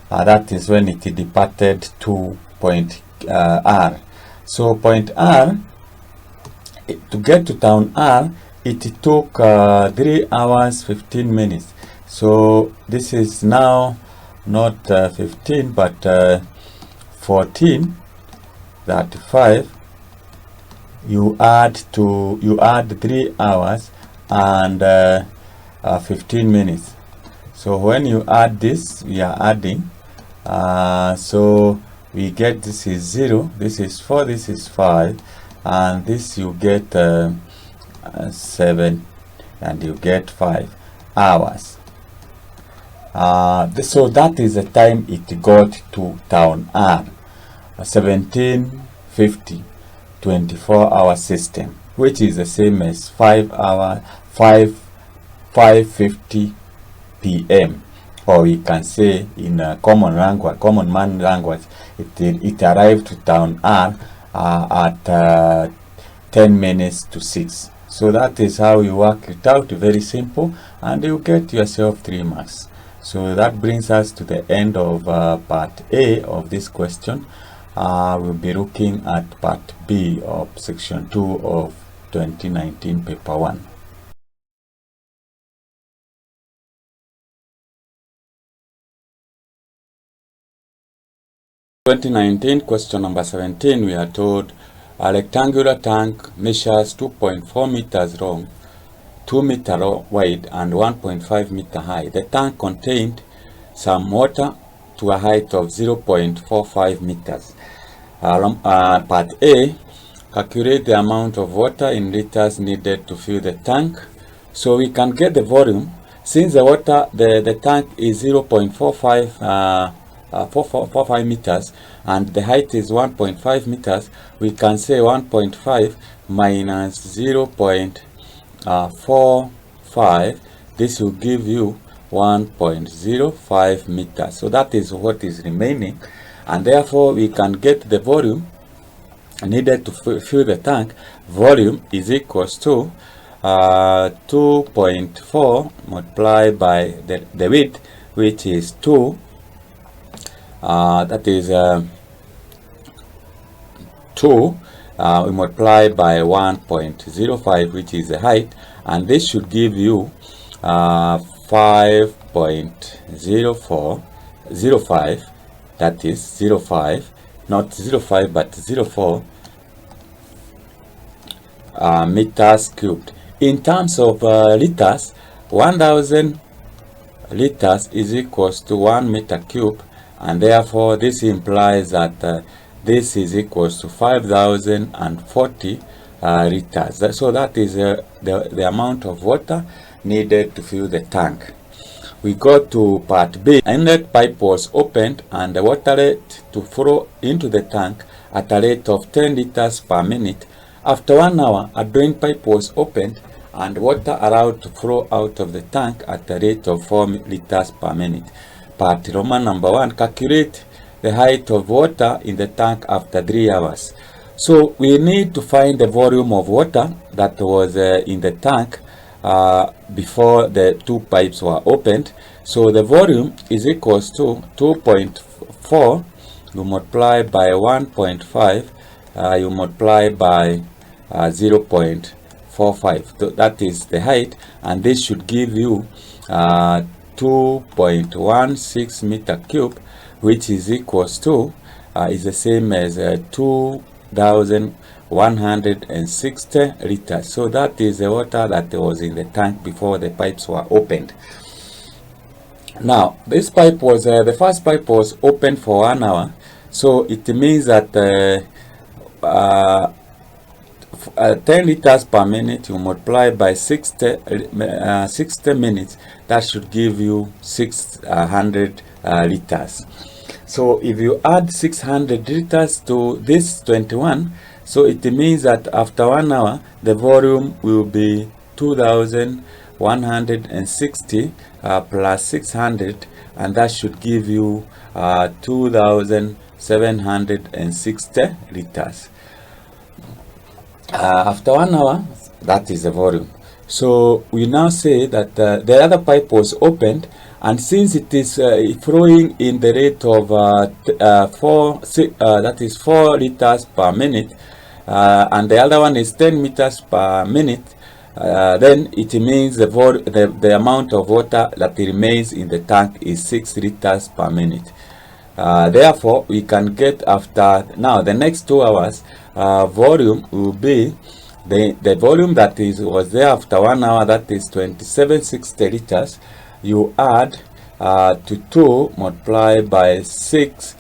That is when it departed to point R. So point R, to get to town R, it took 3 hours 15 minutes. So this is now not 15 but 14:35. You add 3 hours and 15 minutes. So when you add this, we are adding, so we get, this is 0, this is 4, this is 5, and this you get 7, and you get 5 hours. So that is the time it got to town R. 1750, 24-hour system, which is the same as 5:50 p.m. or we can say in common man language, it arrived to town R at 10 minutes to 6. So that is how you work it out. Very simple, and you get yourself 3 marks. So that brings us to the end of part A of this question. We'll be looking at part B of section 2 of 2019 paper 1. 2019 question number 17, we are told a rectangular tank measures 2.4 meters long, 2 meters wide and 1.5 meter high. The tank contained some water to a height of 0.45 meters. Part A, calculate the amount of water in liters needed to fill the tank. So we can get the volume. Since the tank is 0.45 meters and the height is 1.5 meters, we can say 1.5 minus 0.45. This will give you 1.05 meters. So that is what is remaining, and therefore we can get the volume needed to fill the tank. Volume is equals to 2.4 multiplied by the width, which is 2. That is 2. We multiply by 1.05, which is the height, and this should give you 5.0405. That is 05, not 05 but 04 meters cubed. In terms of liters, 1000 liters is equals to 1 meter cube, and therefore this implies that this is equals to 5040 liters. So that is the amount of water needed to fill the tank. We go to part B. An inlet pipe was opened and the water rate to flow into the tank at a rate of 10 liters per minute. After 1 hour, a drain pipe was opened and water allowed to flow out of the tank at a rate of 4 liters per minute. Part Roman number 1, calculate the height of water in the tank after 3 hours. So we need to find the volume of water that was in the tank before the two pipes were opened. So the volume is equals to 2.4, you multiply by 1.5, you multiply by 0.45. So that is the height, and this should give you 2.16 meter cube, which is equals to is the same as 2,160 liters. So that is the water that was in the tank before the pipes were opened. Now this pipe was the first pipe was open for 1 hour, so it means that 10 liters per minute you multiply by 60 minutes, that should give you 600 liters. So if you add 600 liters to this 21, so it means that after 1 hour the volume will be 2,160 plus 600, and that should give you 2,760 liters. After 1 hour, that is the volume. So we now say that the other pipe was opened, and since it is flowing in the rate of 4 liters per minute, and the other one is 10 meters per minute, then it means the amount of water that remains in the tank is 6 liters per minute. Therefore, we can get after now the next 2 hours volume will be the volume that was there after 1 hour, that is 2760 liters. You add to 2 multiplied by 6,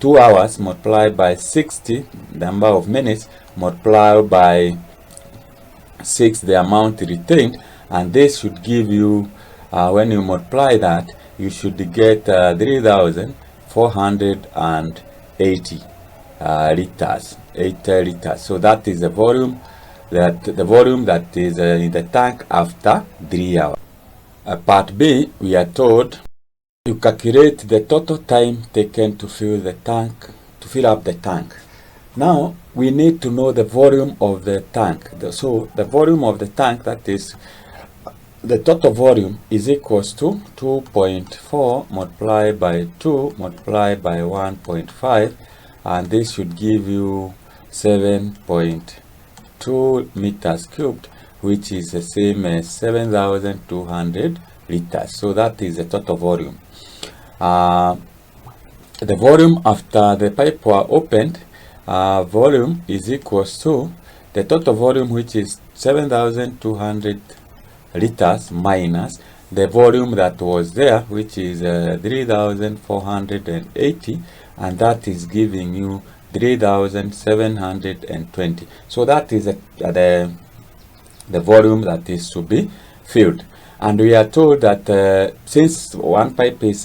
2 hours multiplied by 60, the number of minutes, multiplied by 6, the amount retained, and this should give you, when you multiply that, you should get 3,480 liters, 80 liters. So that is the volume that is in the tank after 3 hours. Part B, we are told to calculate the total time taken to fill up the tank. Now we need to know the volume of the tank. So the volume of the tank, that is the total volume, is equals to 2.4 multiplied by 2 multiplied by 1.5, and this should give you 7.2 meters cubed, which is the same as 7,200 liters. So that is the total volume. The volume after the pipe were opened, volume is equals to the total volume, which is 7,200 liters, minus the volume that was there, which is 3,480, and that is giving you 3,720. So that is the volume that is to be filled. And we are told that since one pipe is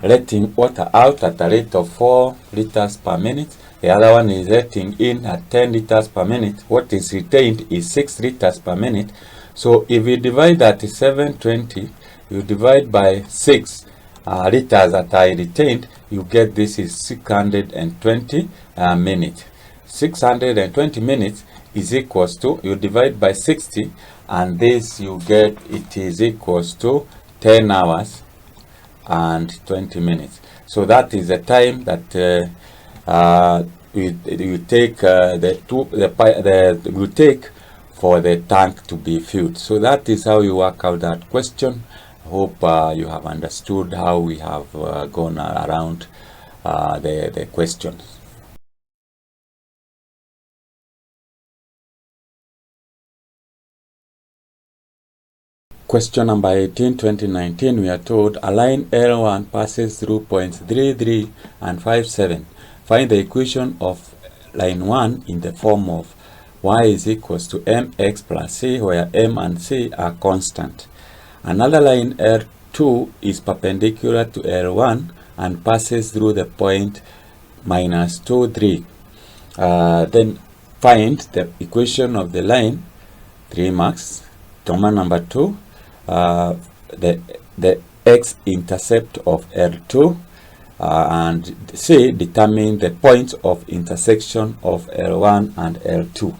letting water out at a rate of 4 liters per minute, the other one is letting in at 10 liters per minute, what is retained is 6 liters per minute. So if you divide that 720, you divide by 6 liters that are retained, you get this is 620 minutes. 620 minutes is equals to, you divide by 60, and this you get it is equals to 10 hours and 20 minutes. So that is the time that you take take for the tank to be filled. So that is how you work out that question. I hope you have understood how we have gone around the questions. Question number 18, 2019, we are told a line L1 passes through points 33 and 57. Find the equation of line 1 in the form of y is equals to mx plus c, where m and c are constant. Another line L2 is perpendicular to L1 and passes through the point minus 2, 3. Then find the equation of the line, 3 marks. Comment number 2. The x-intercept of L2, and C, determine the point of intersection of L1 and L2.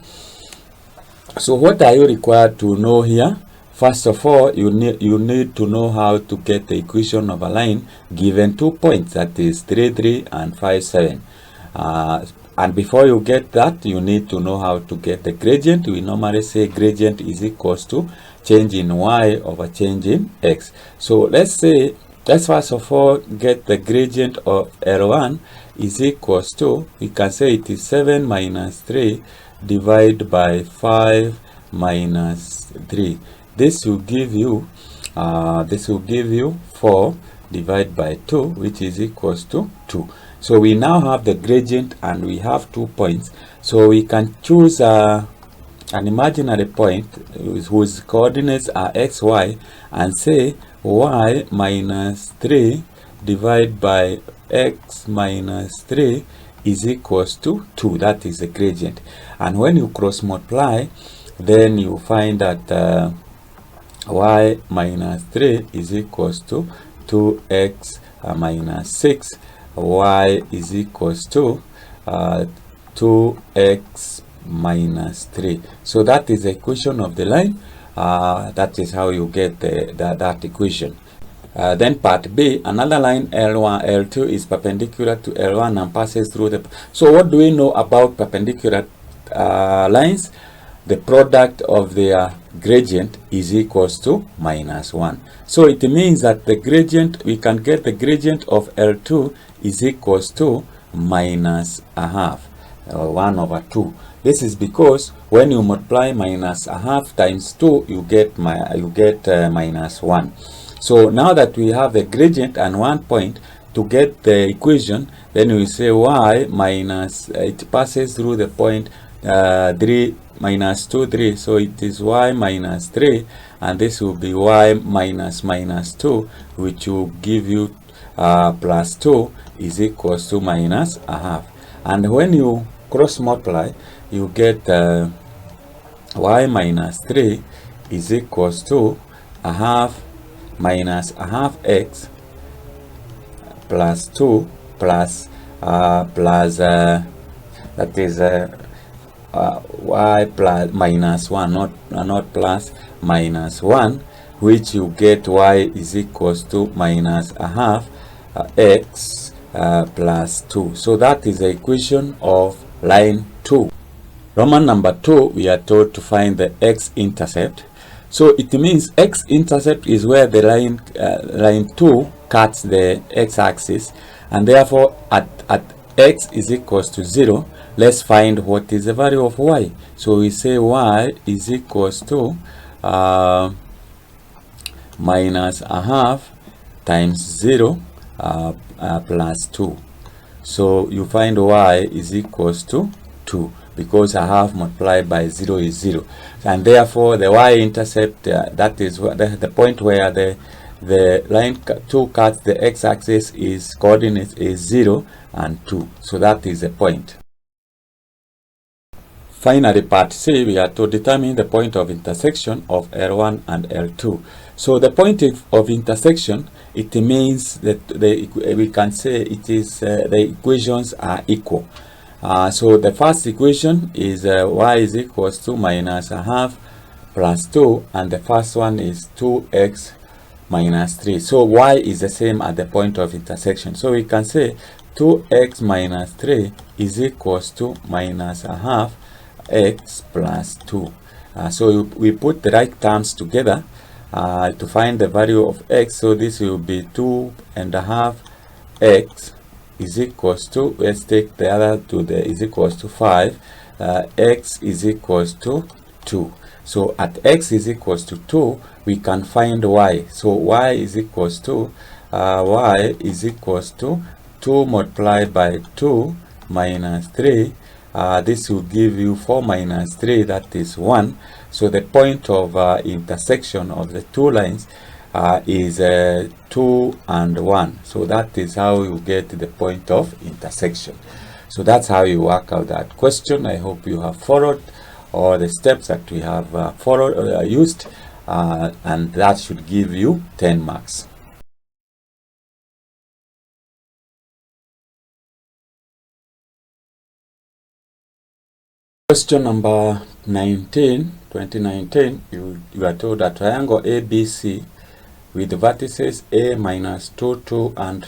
So what are you required to know here? First of all, you need to know how to get the equation of a line given 2 points, that is 3, 3 and 5, 7. And before you get that, you need to know how to get the gradient. We normally say gradient is equals to change in y over change in x. So let's first of all get the gradient of L1 is equals to, we can say it is 7 minus 3 divided by 5 minus 3. This will give you 4 divided by 2, which is equals to 2. So we now have the gradient and we have 2 points. So we can choose an imaginary point whose coordinates are x, y, and say y minus 3 divided by x minus 3 is equals to 2. That is the gradient. And when you cross multiply, then you find that y minus 3 is equals to 2x minus 6. Y is equals to 2x minus 3. So that is the equation of the line. That is how you get that equation. Then part B, another line L1, L2 is perpendicular to L1 and passes through the... So what do we know about perpendicular lines? The product of their gradient is equals to minus 1. So it means that the gradient, we can get the gradient of L2 is equals to minus a half, 1 over 2. This is because when you multiply minus a half times 2, you get minus 1. So now that we have the gradient and 1 point, to get the equation, then we say y minus, it passes through the point 3 minus 2, 3. So it is y minus 3, and this will be y minus minus 2, which will give you plus 2 is equals to minus a half. And when you cross multiply, you get y minus 3 is equals to a half minus a half x plus 2 plus that is y plus minus 1, not plus, minus 1, which you get y is equals to minus a half x plus 2. So that is the equation of line 2. Roman number 2, we are told to find the x-intercept. So it means x-intercept is where the line 2 cuts the x-axis, and therefore at x is equals to 0, let's find what is the value of y. So we say y is equals to minus a half times 0 plus 2. So you find y is equals to 2, because a half multiplied by 0 is 0. And therefore the y-intercept, that is the point where the line 2 cuts the x-axis, is coordinates is 0 and 2. So that is the point. Finally, part C, we are to determine the point of intersection of L1 and L2. So the point of intersection, it means that we can say it is the equations are equal. So the first equation is y is equals to minus a half plus 2, and the first one is 2x minus 3. So y is the same at the point of intersection. So we can say 2x minus 3 is equals to minus a half x plus 2. So we put the right terms together to find the value of x. So this will be 2.5 x is equals to, let's take the other to the is equals to 5, x is equals to 2. So at x is equals to 2, we can find y. So y is equals to 2 multiplied by 2 minus 3. This will give you 4 minus 3, that is 1. So the point of intersection of the two lines is 2 and 1. So that is how you get the point of intersection. So that's how you work out that question. I hope you have followed all the steps that we have used, and that should give you 10 marks. Question number 19, 2019, you are told a triangle ABC with vertices A minus 2, 2 and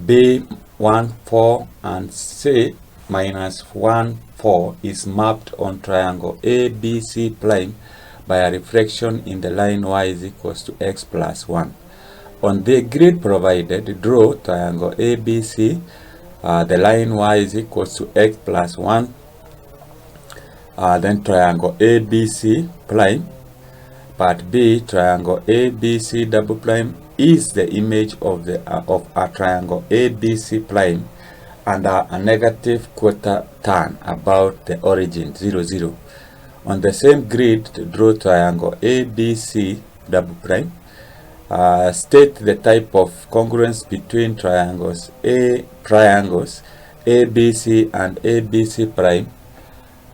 B 1, 4 and C minus 1, 4 is mapped on triangle ABC prime by a reflection in the line y is equals to x plus 1. On the grid provided, draw triangle ABC, the line y is equals to x plus 1, then triangle ABC prime, part B, triangle ABC double prime is the image of a triangle ABC prime under a negative quarter turn about the origin 0, 0. On the same grid, draw triangle ABC double prime. State the type of congruence between triangles ABC and ABC prime,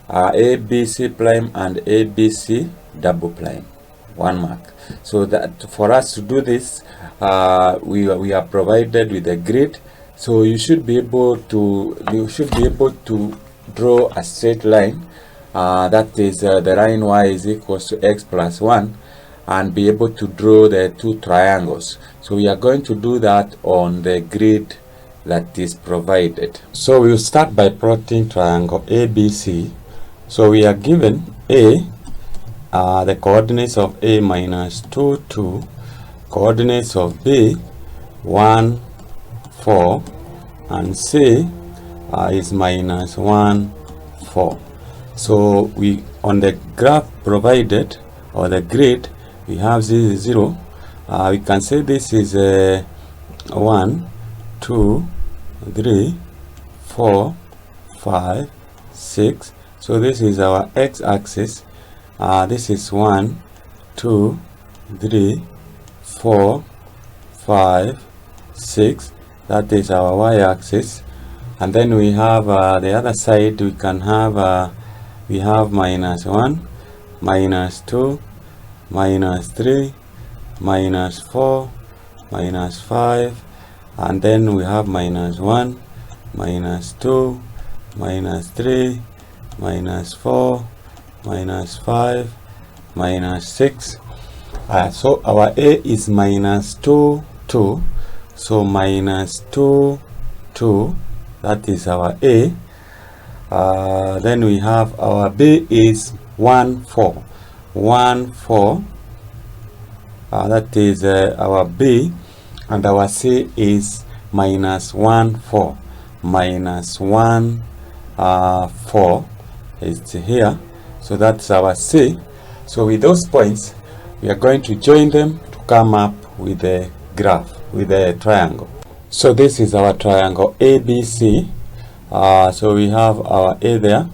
ABC prime and ABC double prime. 1 mark. So that for us to do this, we are provided with a grid. So you should be able to draw a straight line. That is the line y is equals to x plus 1, and be able to draw the two triangles. So we are going to do that on the grid that is provided. So we'll start by plotting triangle ABC. So we are given A, the coordinates of A minus 2, 2, coordinates of B 1, 4, and C is minus 1, 4. So we, on the graph provided, or the grid, we have 0, 0. We can say this is 1, 2, 3, 4, 5, 6. So this is our x-axis. This is 1, 2, 3, 4, 5, 6. That is our y-axis. And then we have the other side. We can have we have minus 1, minus 2, minus 3, minus 4, minus 5, and then we have minus 1, minus 2, minus 3, minus 4, minus 5, minus 6. So our A is minus 2, 2. So minus 2, 2. That is our A. Then we have our B is 1, 4. 1, 4. That is our B. And our C is minus 1, 4. Minus 1, 4 is here. So that's our C. So with those points, we are going to join them to come up with a graph, with a triangle. So this is our triangle ABC. So we have our A there.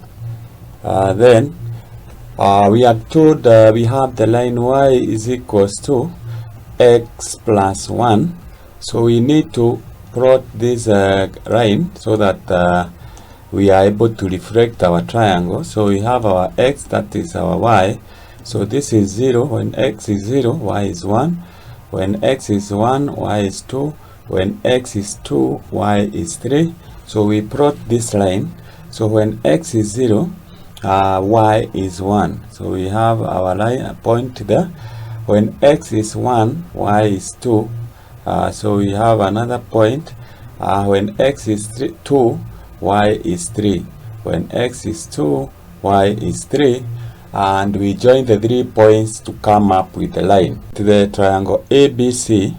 Then we are told we have the line y is equals to x plus 1. So we need to plot this line so that we are able to reflect our triangle. So we have our x, that is our y. So this is 0. When x is 0, y is 1. When x is 1, y is 2. When x is 2, y is 3. So we plot this line. So when x is 0, y is 1. So we have our line point there. When x is 1, y is 2. So we have another point. When x is 2, y is 3. When x is 2, y is 3. And we join the 3 points to come up with a line. To the triangle ABC,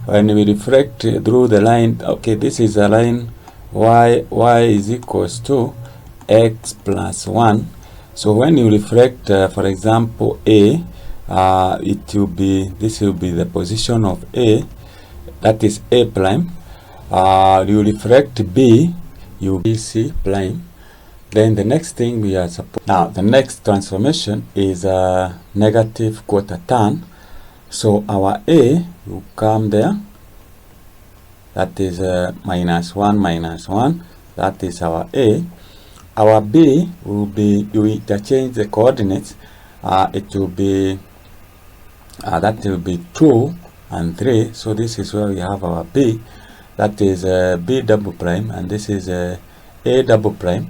when we reflect through the line, okay, this is a line y is equals to x plus 1. So when you reflect, for example, A, it will be, this will be the position of A, that is A prime. You reflect B, you be C prime. Then the next thing we are supposed, now the next transformation is a negative quarter turn. So our A will come there, that is minus 1, minus 1, that is our A. Our B will be, we interchange the coordinates, it will be, that will be 2 and 3. So this is where we have our B, that is B double prime, and this is A double prime,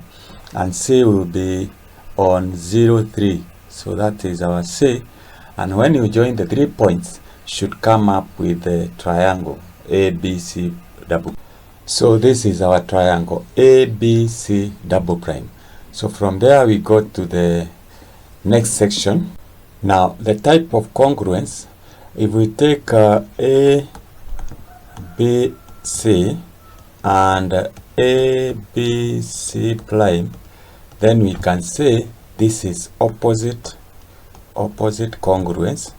and C will be on 0, 3. So that is our C. And when you join the 3 points, should come up with the triangle ABC double. So this is our triangle ABC double prime. So from there we go to the next section. Now the type of congruence, if we take A, B, C and A, B, C prime, then we can say this is opposite congruence.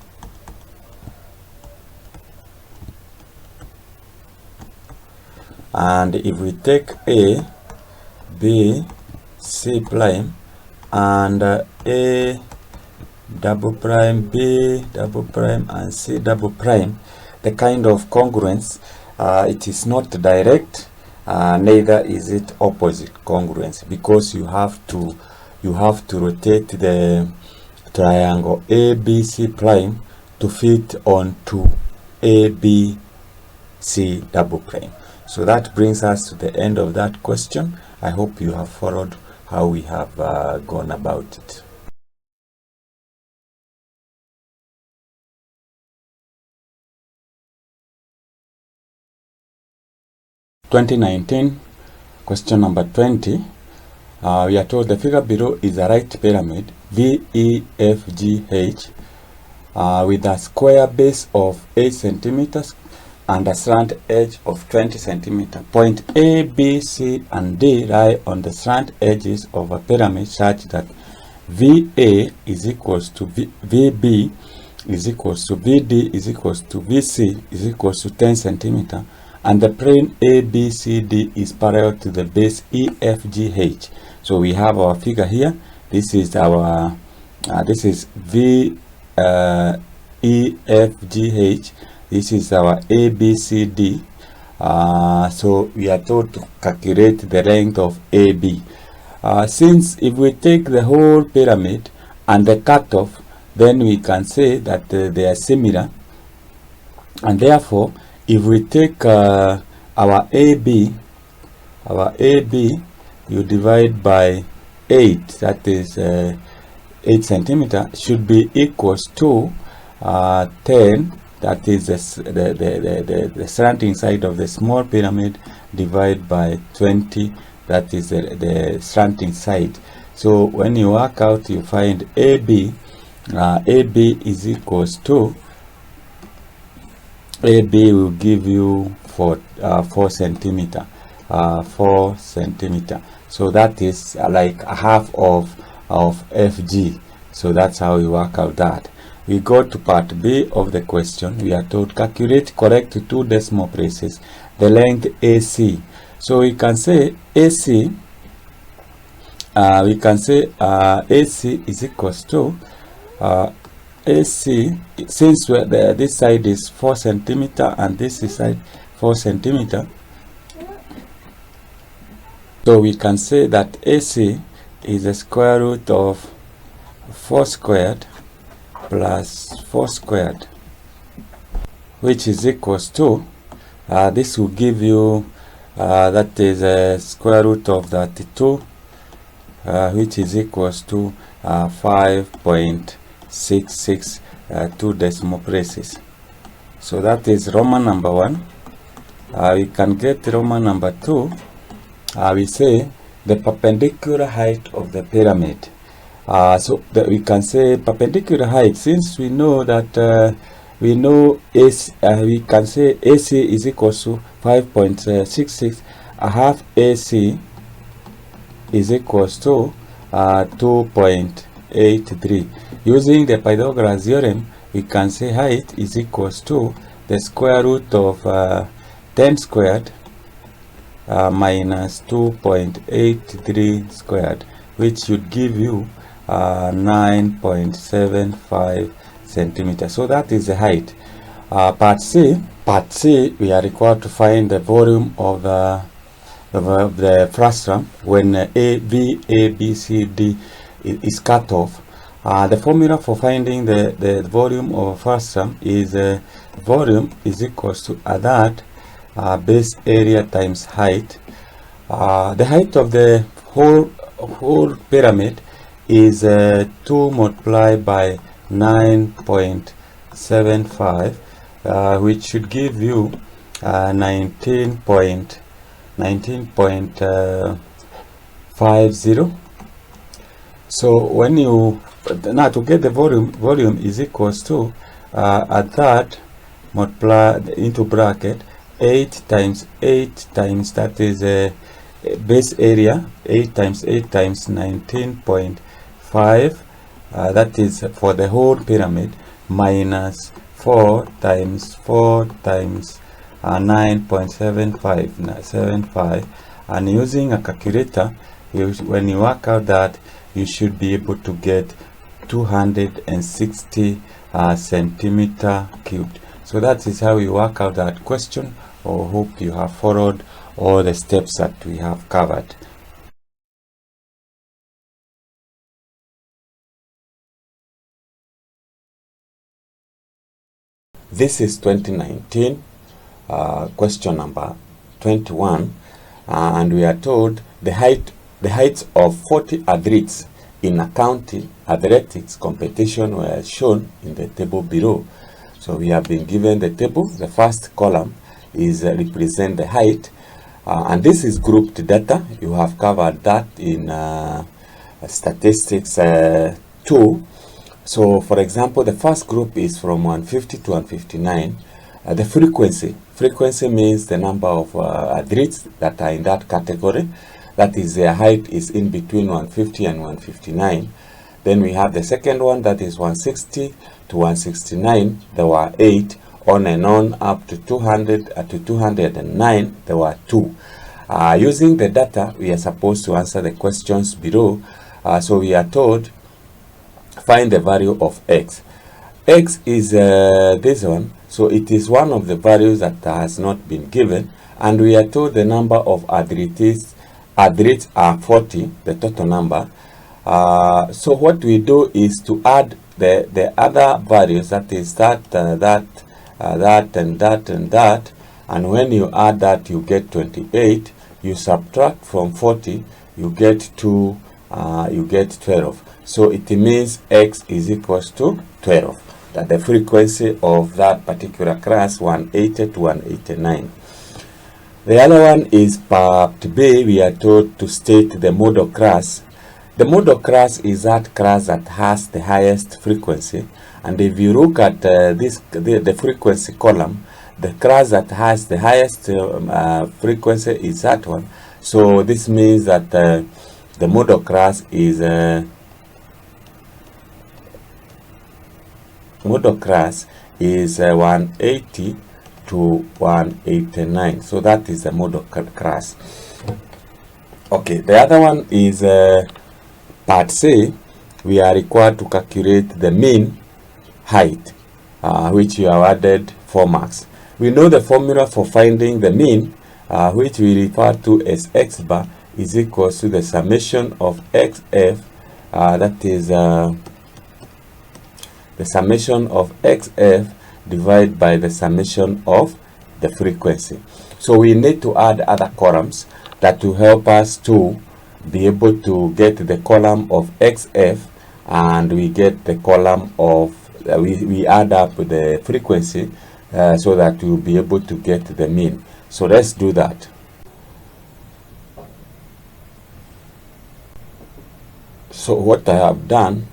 And if we take A, B, C prime and A double prime, B double prime and C double prime, the kind of congruence, it is not direct, neither is it opposite congruence, because you have to rotate the triangle ABC prime to fit onto ABC double prime. So that brings us to the end of that question. I hope you have followed how we have gone about it. (2019) question number 20. We are told the figure below is a right pyramid VEFGH with a square base of 8 centimeters and a slant edge of 20 centimeters. Point A, B, C, and D lie on the slant edges of a pyramid such that VA is equals to VB is equals to VD is equals to VC is equals to 10 centimeters, and the plane ABCD is parallel to the base EFGH. So we have our figure here. This is our this is EFGH. This is our ABCD. So we are told to calculate the length of AB. Since if we take the whole pyramid and the cutoff, then we can say that they are similar, and therefore if we take our AB, you divide by 8, that is 8 centimeters, should be equals to 10, that is the slanting side of the small pyramid, divided by 20, that is the slanting side. So when you work out, you find AB is equals to, AB will give you 4 centimeters. 4 centimeters. So that is like a half of FG. So that's how we work out that. We go to part B of the question. We are told calculate correct 2 decimal places the length AC. So we can say AC. AC is equals to AC, since this side is 4 centimeters and this side 4 centimeters. So we can say that AC is the square root of 4 squared plus 4 squared, which is equals to, this will give you, that is a square root of 32, which is equals to 5.66, 2 decimal places. So that is Roman number 1. We can get Roman number 2. We say the perpendicular height of the pyramid. So that we can say perpendicular height, since we know that we know AC, we can say AC is equals to 5.66. A half AC is equals to 2.83. Using the Pythagoras theorem, we can say height is equals to the square root of 10 squared minus 2.83 squared, which should give you 9.75 centimeters. So that is the height. Part C, we are required to find the volume of the frustum when VABCD is cut off. The formula for finding the volume of a frustum is volume is equals to that base area times height. The height of the whole pyramid is 2 multiplied by 9.75, which should give you 19.50. So when you now to get the volume is equals to at that multiply into bracket 8 times 8 times, that is a base area, 8 times 8 times 19.5, that is for the whole pyramid, minus 4 times 4 times 9.75, and using a calculator, when you work out that, you should be able to get 260 centimeter cubed. So that is how we work out that question. I hope you have followed all the steps that we have covered. This is 2019 question number 21, and we are told the heights of 40 athletes in a county athletics competition were shown in the table below. So we have been given the table. The first column is represent the height, and this is grouped data. You have covered that in statistics 2. So for example, the first group is from 150 to 159. The frequency means the number of athletes that are in that category. That is, their height is in between 150 and 159. Then we have the second one, that is 160 to 169. There were 8, on and on up to 200 to 209. There were 2. Using the data, we are supposed to answer the questions below. So we are told, find the value of x. X is this one, so it is one of the values that has not been given, and we are told the number of athletes are 40, the total number. So what we do is to add the other values, that is that and that, and when you add that, you get 28. You subtract from 40, you get 2, you get 12. So it means x is equals to 12. That the frequency of that particular class, 180 to 189. The other one is part B. We are told to state the model class. The model class is that class that has the highest frequency. And if you look at the frequency column, the class that has the highest frequency is that one. So this means that the model class is 180 to 189. So that is the model class. Okay, the other one is part C. We are required to calculate the mean height, which we have added 4 marks. We know the formula for finding the mean, which we refer to as x bar, is equals to the summation of xf, that is the summation of xf divided by the summation of the frequency. So we need to add other columns that will help us to be able to get the column of xf, and we get the column of we add up the frequency so that we'll be able to get the mean. So let's do that. So what I have done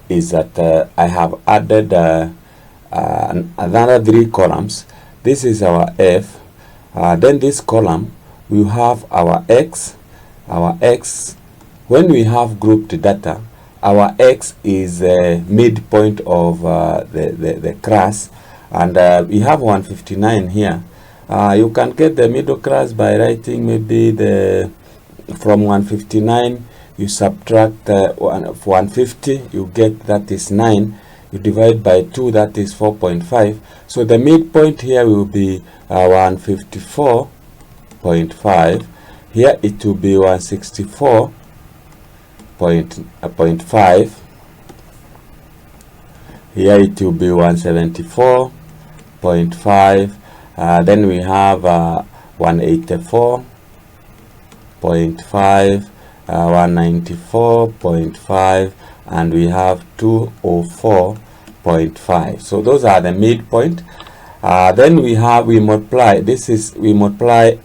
is that I have added another 3 columns. This is our f. Then this column we have our x. When we have grouped data, our x is the midpoint of the class, and we have 159 here. You can get the middle class by writing maybe from 159 you subtract 150, you get that is 9. You divide by 2, that is 4.5. So the midpoint here will be 154.5. Here it will be 164.5. Here it will be 174.5. Then we have 184.5. 194.5, and we have 204.5. So those are the midpoint. Then we multiply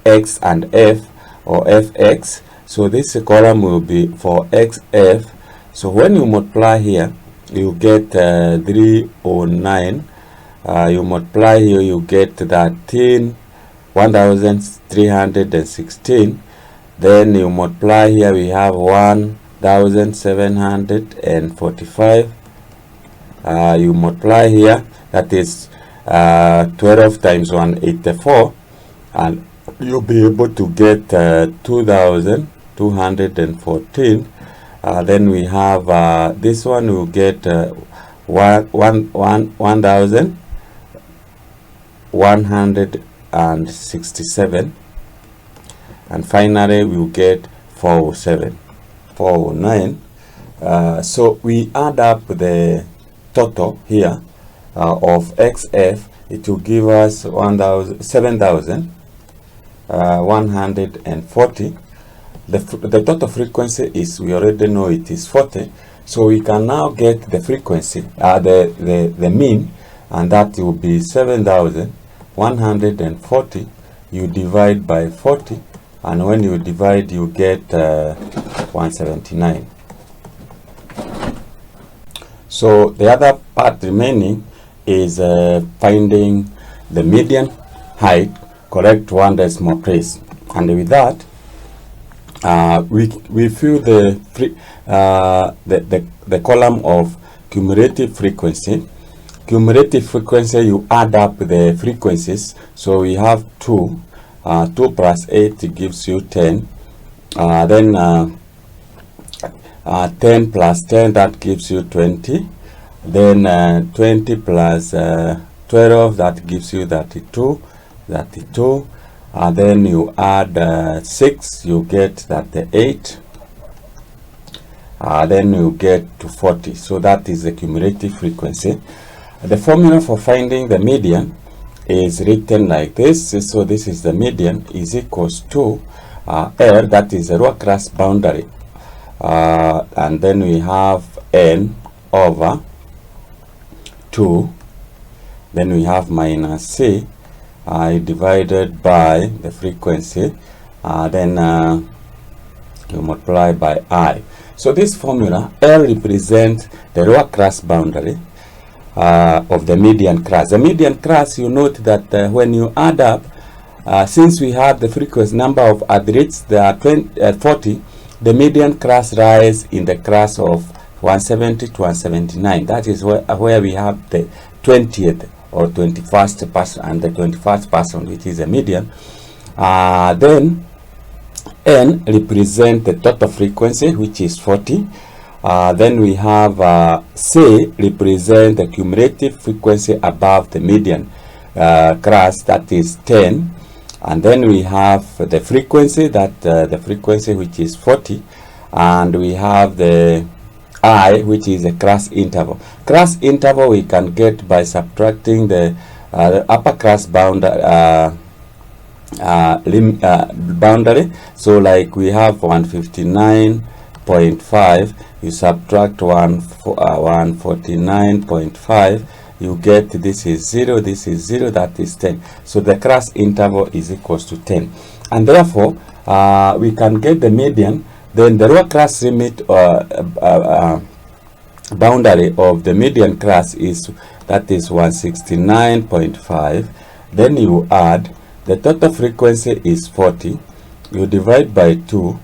x and f, or fx. So this column will be for xf. So when you multiply here, you get 309. You multiply here, you get 1316. Then you multiply here, we have 1745. You multiply here, that is 12 times 184, and you'll be able to get 2214. Then we have this one, will get 1167, and finally we'll get 409. So we add up the total here of xf. It will give us 7,140. The total frequency is, we already know it is 40. So we can now get the frequency, the mean, and that will be 7,140. You divide by 40, and when you divide, you get 179. So the other part remaining is finding the median height, correct one decimal place, and with that we fill the column of cumulative frequency. Cumulative frequency, you add up the frequencies. So we have 2 plus 8 gives you 10. Then 10 plus 10, that gives you 20. Then 20 plus 12, that gives you 32. Then you add 6, you get 38. Then you get to 40. So that is the cumulative frequency. The formula for finding the median is written like this. So this is the median, is equals to L, that is the row class boundary, and then we have n over 2. Then we have minus c divided by the frequency, then you multiply by I. So this formula, L represents the lower class boundary of the median class. The median class, you note that when you add up, since we have the frequency number of adults, there are 40, the median class rise in the class of 170 to 179. That is where we have the 20th or 21st person and the 21st person, which is a median. Then N represent the total frequency, which is 40. Then we have C represent the cumulative frequency above the median class, that is 10. And then we have the frequency, the frequency which is 40, and we have the I, which is a class interval. Class interval we can get by subtracting the upper class boundary. So like we have 159.5, you subtract 149.5, you get this is 0, this is 0, that is 10. So the class interval is equals to 10, and therefore we can get the median. Then the lower class limit boundary of the median class is, that is 169.5. Then you add the total frequency is 40, you divide by 2,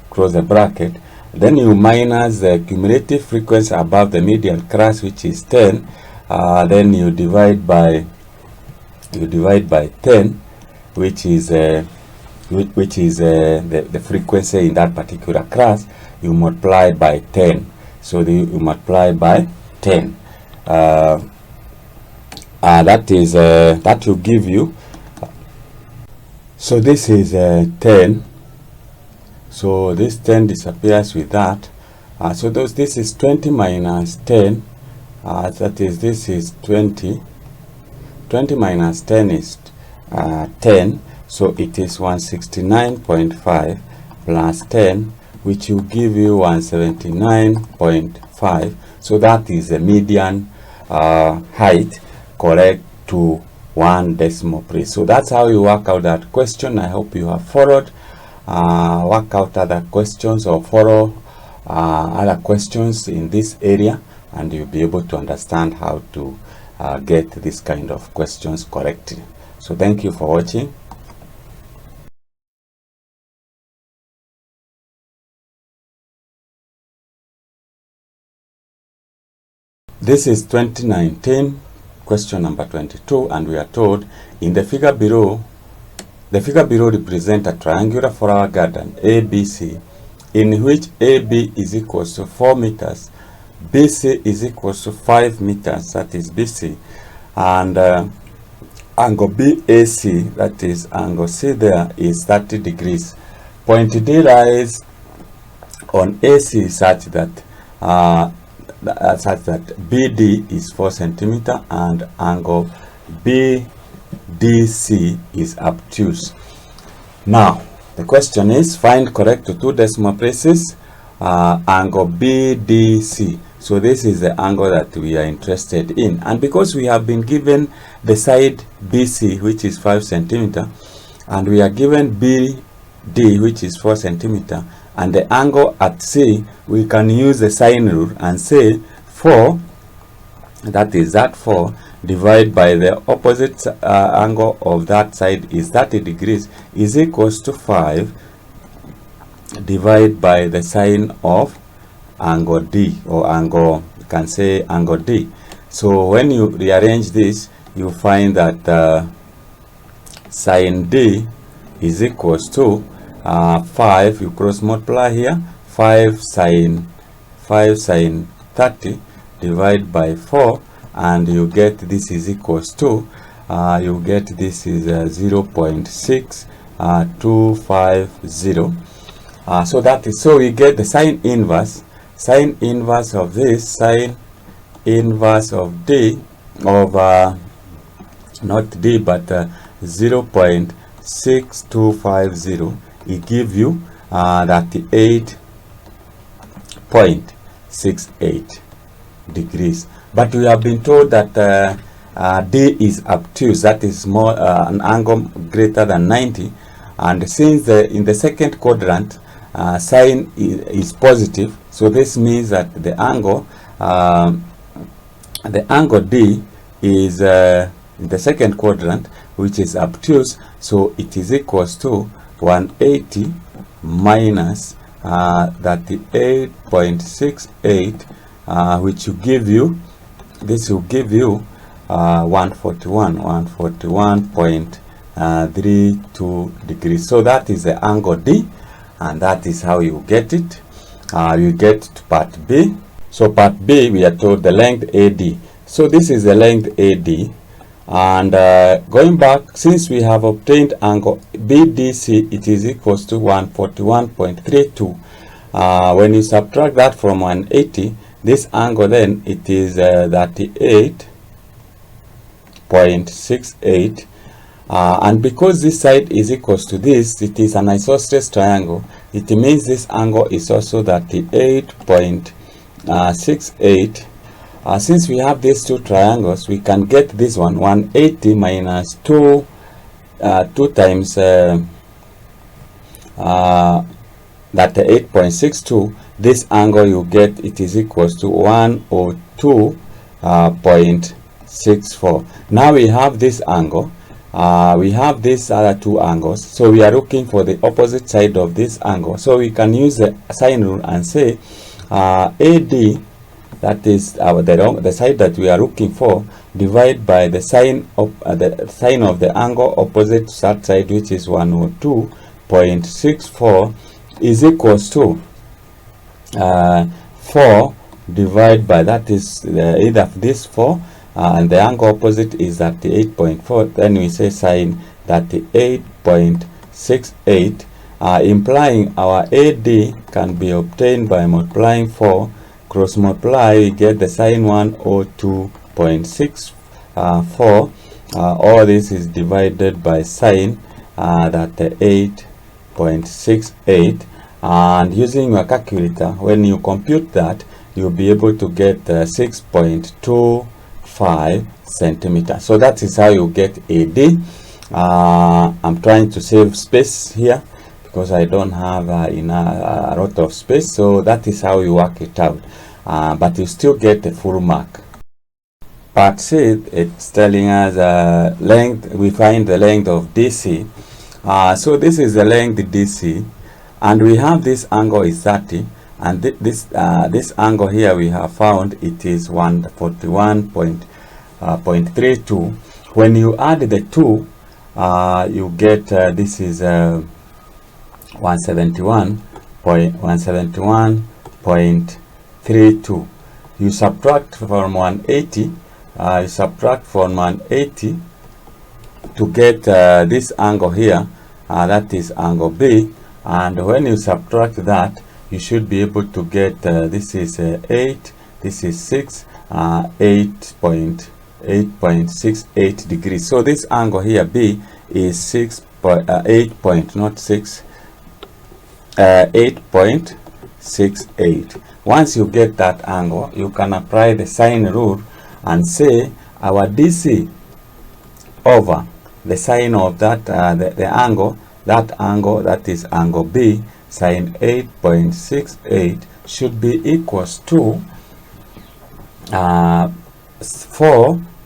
close the bracket. Then you minus the cumulative frequency above the median class, which is 10. Then you divide by 10, which is the frequency in that particular class. You multiply by 10. So you multiply by 10. That will give you. So this is 10. So this 10 disappears with that. So this is 20 minus 10. That is, this is 20. 20 minus 10 is 10. So it is 169.5. plus 10, which will give you 179.5. So that is the median height correct to 1 decimal place. So that's how you work out that question. I hope you have followed. Work out other questions or follow other questions in this area, and you'll be able to understand how to get this kind of questions correctly. So thank you for watching. This is 2019 question number 22, and we are told in the figure below represents a triangular flower garden ABC, in which AB is equals to 4 meters, BC is equals to 5 meters, that is BC, and angle BAC, that is angle C there, is 30 degrees. Point D lies on AC such that BD is 4 centimeter and angle BDC is obtuse. Now the question is, find correct to 2 decimal places angle BDC. So this is the angle that we are interested in, and because we have been given the side BC, which is 5 centimeter, and we are given BD, which is 4 centimeter, and the angle at C, we can use the sine rule and say 4, that is that 4 divided by the opposite angle of that side is 30 degrees, is equals to 5 divided by the sine of angle D, or angle, you can say angle D. So when you rearrange this, you find that sine D is equals to 5, you cross multiply here, 5 sine 30 divided by 4, and you get this is equals to you get this is 0.6250. So that is, so we get the sine inverse of this, sine inverse of D of not D but 0.6250. it give you 38.68 degrees. But we have been told that D is obtuse, that is more an angle greater than 90, and since in the second quadrant sine is positive, so this means that the angle D is in the second quadrant, which is obtuse, so it is equals to 180 minus 38.68, which will give you, this will give you 141.32 degrees. So that is the angle D, and that is how you get it. You get to part B. So part B, we are told the length AD. So this is the length AD, and going back, since we have obtained angle BDC, it is equals to 141.32. When you subtract that from 180, this angle then it is 38.68, and because this side is equals to this, it is an isosceles triangle. It means this angle is also 38.68. Since we have these two triangles, we can get this one 180 minus 2 times that 8.62. This angle you get, it is equals to 102.64. Now we have this angle, we have these other two angles, so we are looking for the opposite side of this angle. So we can use the sine rule and say AD, that is the side that we are looking for, divided by the sine of the angle opposite that side, which is 102.64, is equals to 4 divided by, that is either this 4 and the angle opposite is 38.4. Then we say sine 38.68, implying our AD can be obtained by multiplying 4, cross multiply, we get the sine 102.64. All this is divided by sine 38.68, and using your calculator, when you compute that, you'll be able to get 6.25 centimeters. So that is how you get AD. I'm trying to save space here because I don't have a lot of space, so that is how you work it out, but you still get a full mark. Part C, it's telling us length. We find the length of DC. So this is the length DC, and we have this angle is 30, and this angle here we have found it is 141.32. When you add the two, you get this is 171.32. You subtract from 180. You subtract from 180 to get this angle here, that is angle B, and when you subtract that, you should be able to get this is 8, this is 6, 8.68 degrees. So this angle here B is 8.68. Once you get that angle, you can apply the sine rule and say our DC over the sine of that the angle, that is angle B, sine 8.68 should be equals to 4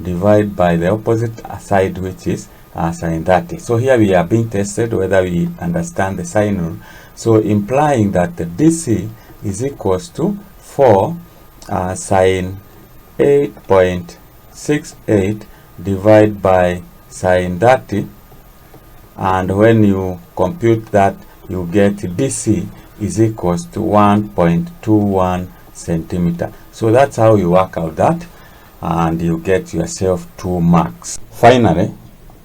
divided by the opposite side, which is sine 30. So here we are being tested whether we understand the sine rule. So implying that the DC is equals to 4 sine 8.68 divided by sine 30, and when you compute that, you get DC is equals to 1.21 centimeter. So that's how you work out that, and you get yourself 2 marks. Finally,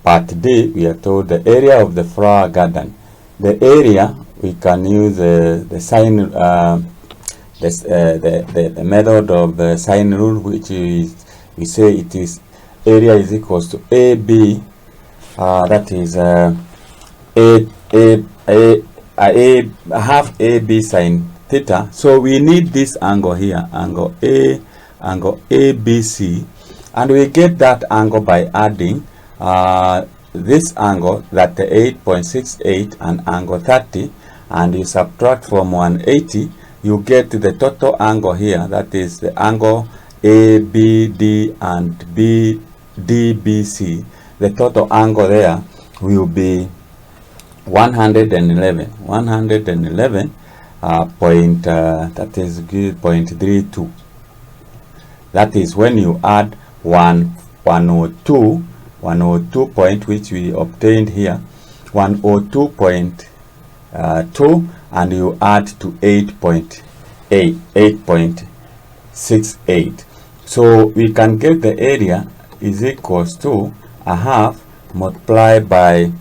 part D, we are told the area of the flower garden. The area, we can use the sine the method of the sine rule, which is, we say it is area is equals to AB, that is half AB sine theta. So we need this angle here, angle ABC, and we get that angle by adding this angle, that the 8.68 and angle 30, and you subtract from 180, you get the total angle here, that is the angle ABD and BDBC. The total angle there will be 111 that is 0.32. That is when you add 102 point, which we obtained here, 102.2, and you add to 8.68. So we can get the area is equals to a half multiplied by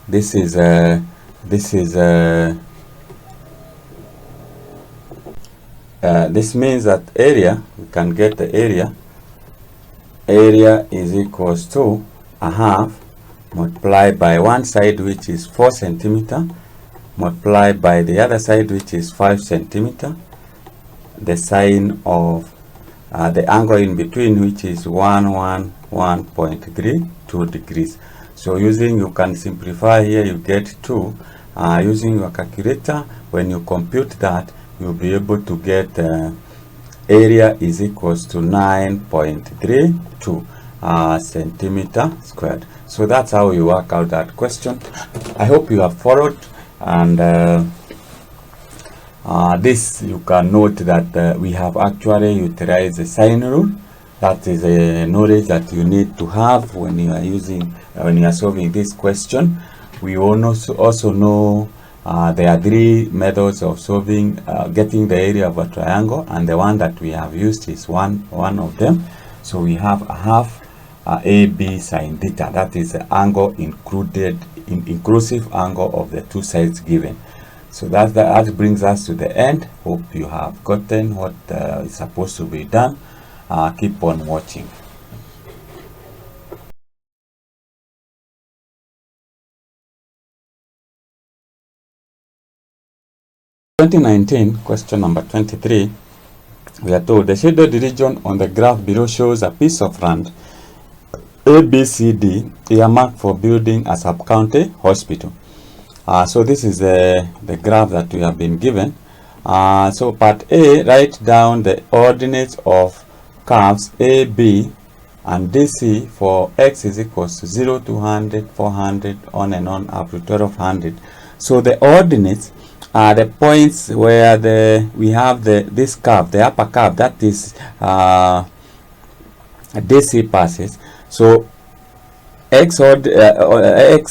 this means that area, we can get the area is equals to a half multiplied by one side, which is 4 centimeter, multiplied by the other side, which is 5 centimeter, the sine of the angle in between, which is 111.32 degrees. So you can simplify here, you get 2. Using your calculator, when you compute that, you'll be able to get area is equals to 9.32 centimeter squared. So that's how you work out that question. I hope you have followed, and this you can note that we have actually utilized the sine rule. That is a knowledge that you need to have when you are solving this question. We also know there are 3 methods of solving, getting the area of a triangle, and the one that we have used is one of them. So we have a half AB sine theta, that is the angle inclusive angle of the 2 sides given. So that brings us to the end. Hope you have gotten what is supposed to be done. Keep on watching. 2019, question number 23, we are told the shaded region on the graph below shows a piece of land ABCD earmarked for building a sub-county hospital. So this is the graph that we have been given. So part A, write down the ordinates of curves AB and DC for x is equals to 0 to 100, 400, on and on up to 1200. So the ordinates are the points where we have this curve, the upper curve, that is DC passes. So x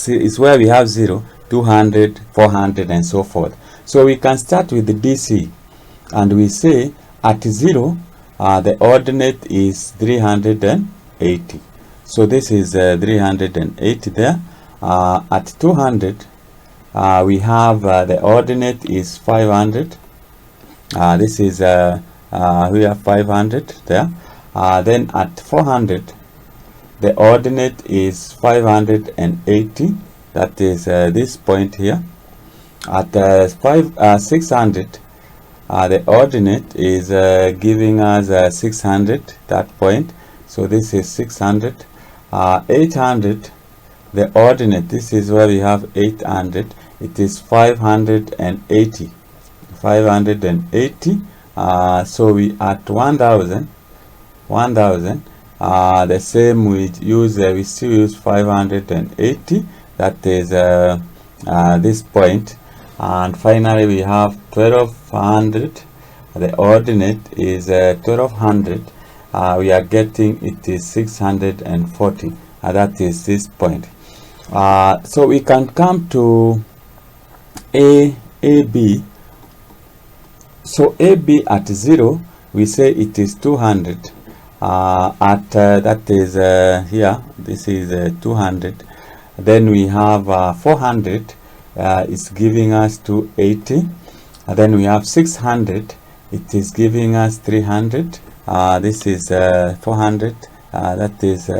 is where we have 0, 200, 400, and so forth. So we can start with the DC, and we say at 0, the ordinate is 380. So this is 380 there. At 200, we have the ordinate is 500. This is we have 500 there. Then at 400, the ordinate is 580. That is this point here. At 600, the ordinate is giving us 600, that point. So this is 600. 800, the ordinate, this is where we have 800. It is 580. 580. So we at 1000. The same we still use 580. That is this point. And finally we have 1200. The ordinate is 1200. We are getting it is 640. That is this point. So we can come to AB. So AB at 0, we say it is 200. That is here, this is 200. Then we have 400, it's giving us 280. Then we have 600, it is giving us 300. This is 400, that is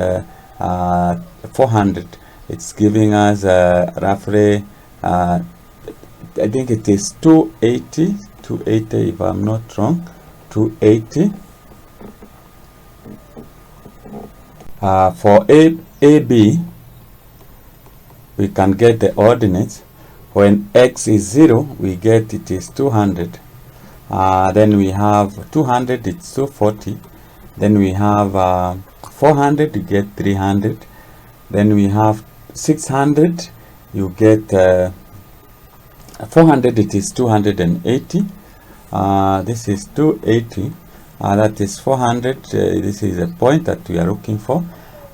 400. It's giving us roughly, I think it is 280 if I'm not wrong, 280. For AB, we can get the ordinates. When x is 0, we get it is 200. Then we have 200, it's 240. Then we have 400, you get 300. Then we have 600, you get 400, it is 280. This is 280. That is 400. This is a point that we are looking for.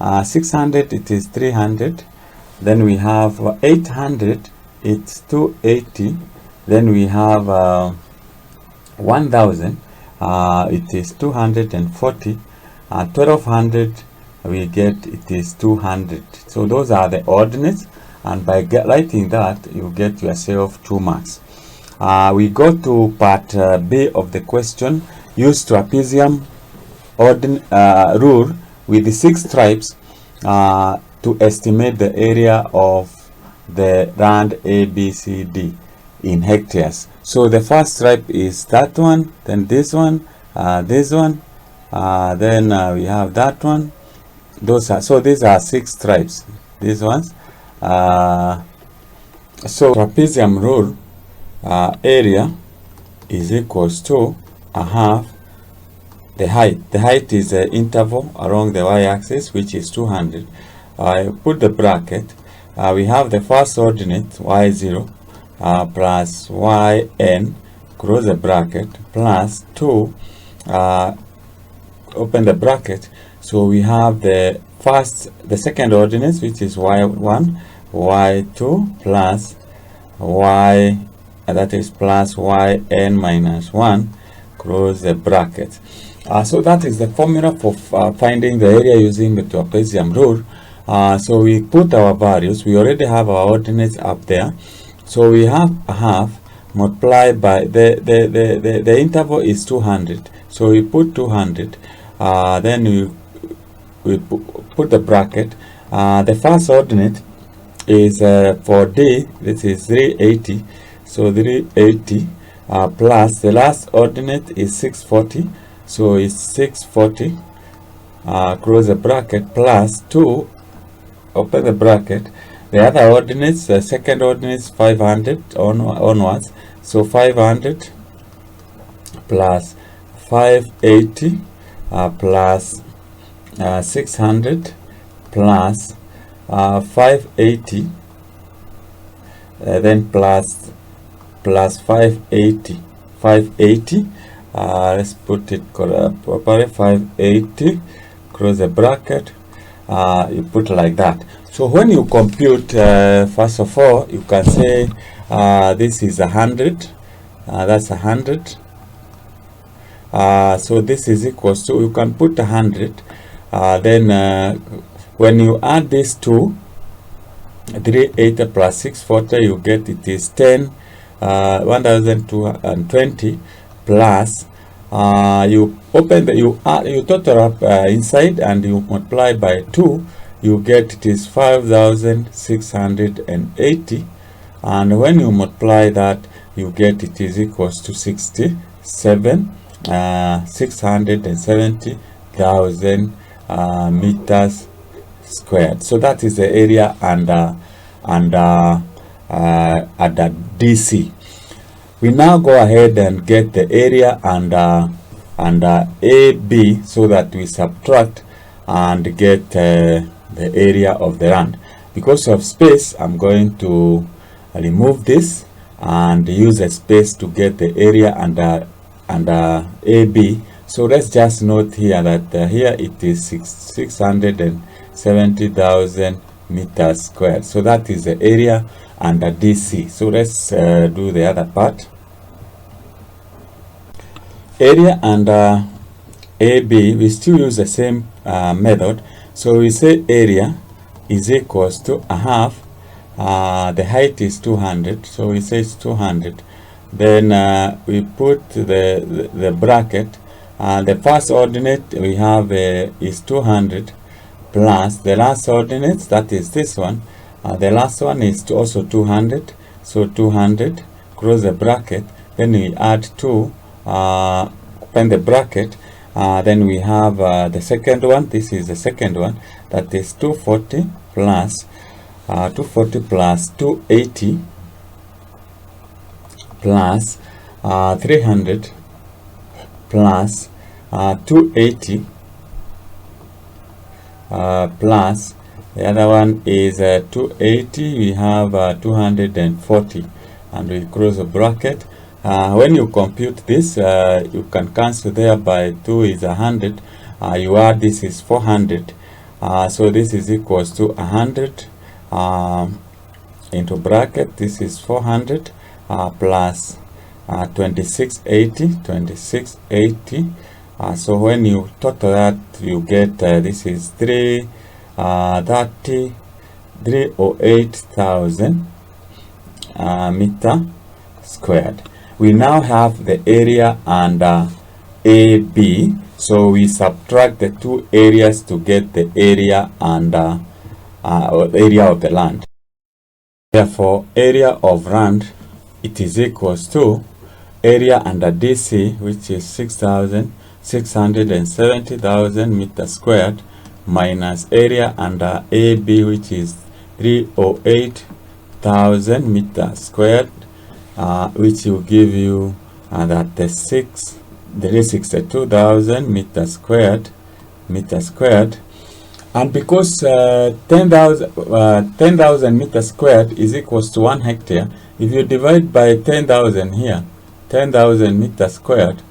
600, it is 300. Then we have 800, it's 280. Then we have 1000, it is 240. 1200, we get it is 200. So those are the ordinates, and by writing that, you get yourself 2 marks. We go to part B of the question. Use trapezium rule with the 6 stripes to estimate the area of the land ABCD in hectares. So the first stripe is that one, then this one, then we have that one. So these are 6 stripes, these ones. So trapezium rule, area is equals to a half the height. The height is the interval along the y-axis, which is 200. I put the bracket. We have the first ordinate y0 plus yn, close the bracket, plus 2, open the bracket. So we have the second ordinate, which is y1, y2 plus y, that is plus yn minus 1, close the bracket. So that is the formula for finding the area using the trapezium rule. So we put our values. We already have our ordinates up there. So we have a half multiplied by the interval is 200. So we put 200. Then we put the bracket. The first ordinate is for D. This is 380. So 380. plus the last ordinate is 640, so it's 640, close the bracket, plus 2, open the bracket. The other ordinates, the second ordinate is 500 onwards, so 500 plus 580 plus 600 plus 580, then plus 580, let's put it properly, 580, close the bracket, you put like that. So when you compute, first of all, you can say this is 100, that's 100, so this is equals to, you can put 100, then when you add these two, 380 plus 640, you get it is 1220 plus, you open the, you total up inside and you multiply by 2, you get it is 5680, and when you multiply that, you get it is equals to 670,000 meters squared. So that is the area under DC. We now go ahead and get the area under AB, so that we subtract and get the area of the land. Because of space, I'm going to remove this and use a space to get the area under AB. So let's just note here that here it is 670,000 meters squared. So that is the area under DC. So let's do the other part. Area under AB, we still use the same method. So we say area is equals to a half. The height is 200, so we say it's 200. Then we put the bracket. The first ordinate we have is 200 plus the last ordinate, that is this one. The last one is also 200, so 200, close the bracket. Then we add 2, open the bracket. Then we have the second one. This is the second one, that is 240 plus 280 plus 300 plus 280 plus the other one is 280. We have 240, and we close the bracket. When you compute this, you can cancel there by 2 is 100. You add this is 400. So this is equals to 100 into bracket. This is 400 plus 2680. So when you total that, you get this is 308,000 meter squared. We now have the area under AB, so we subtract the two areas to get the area under area of the land. Therefore, area of land, it is equals to area under DC, which is 670,000 meters squared, minus area under AB, which is 308,000 meters squared, which will give you that the 62,000 meters squared. And because 10,000 meters squared is equals to 1 hectare, if you divide by 10,000 here, 10,000 meters squared,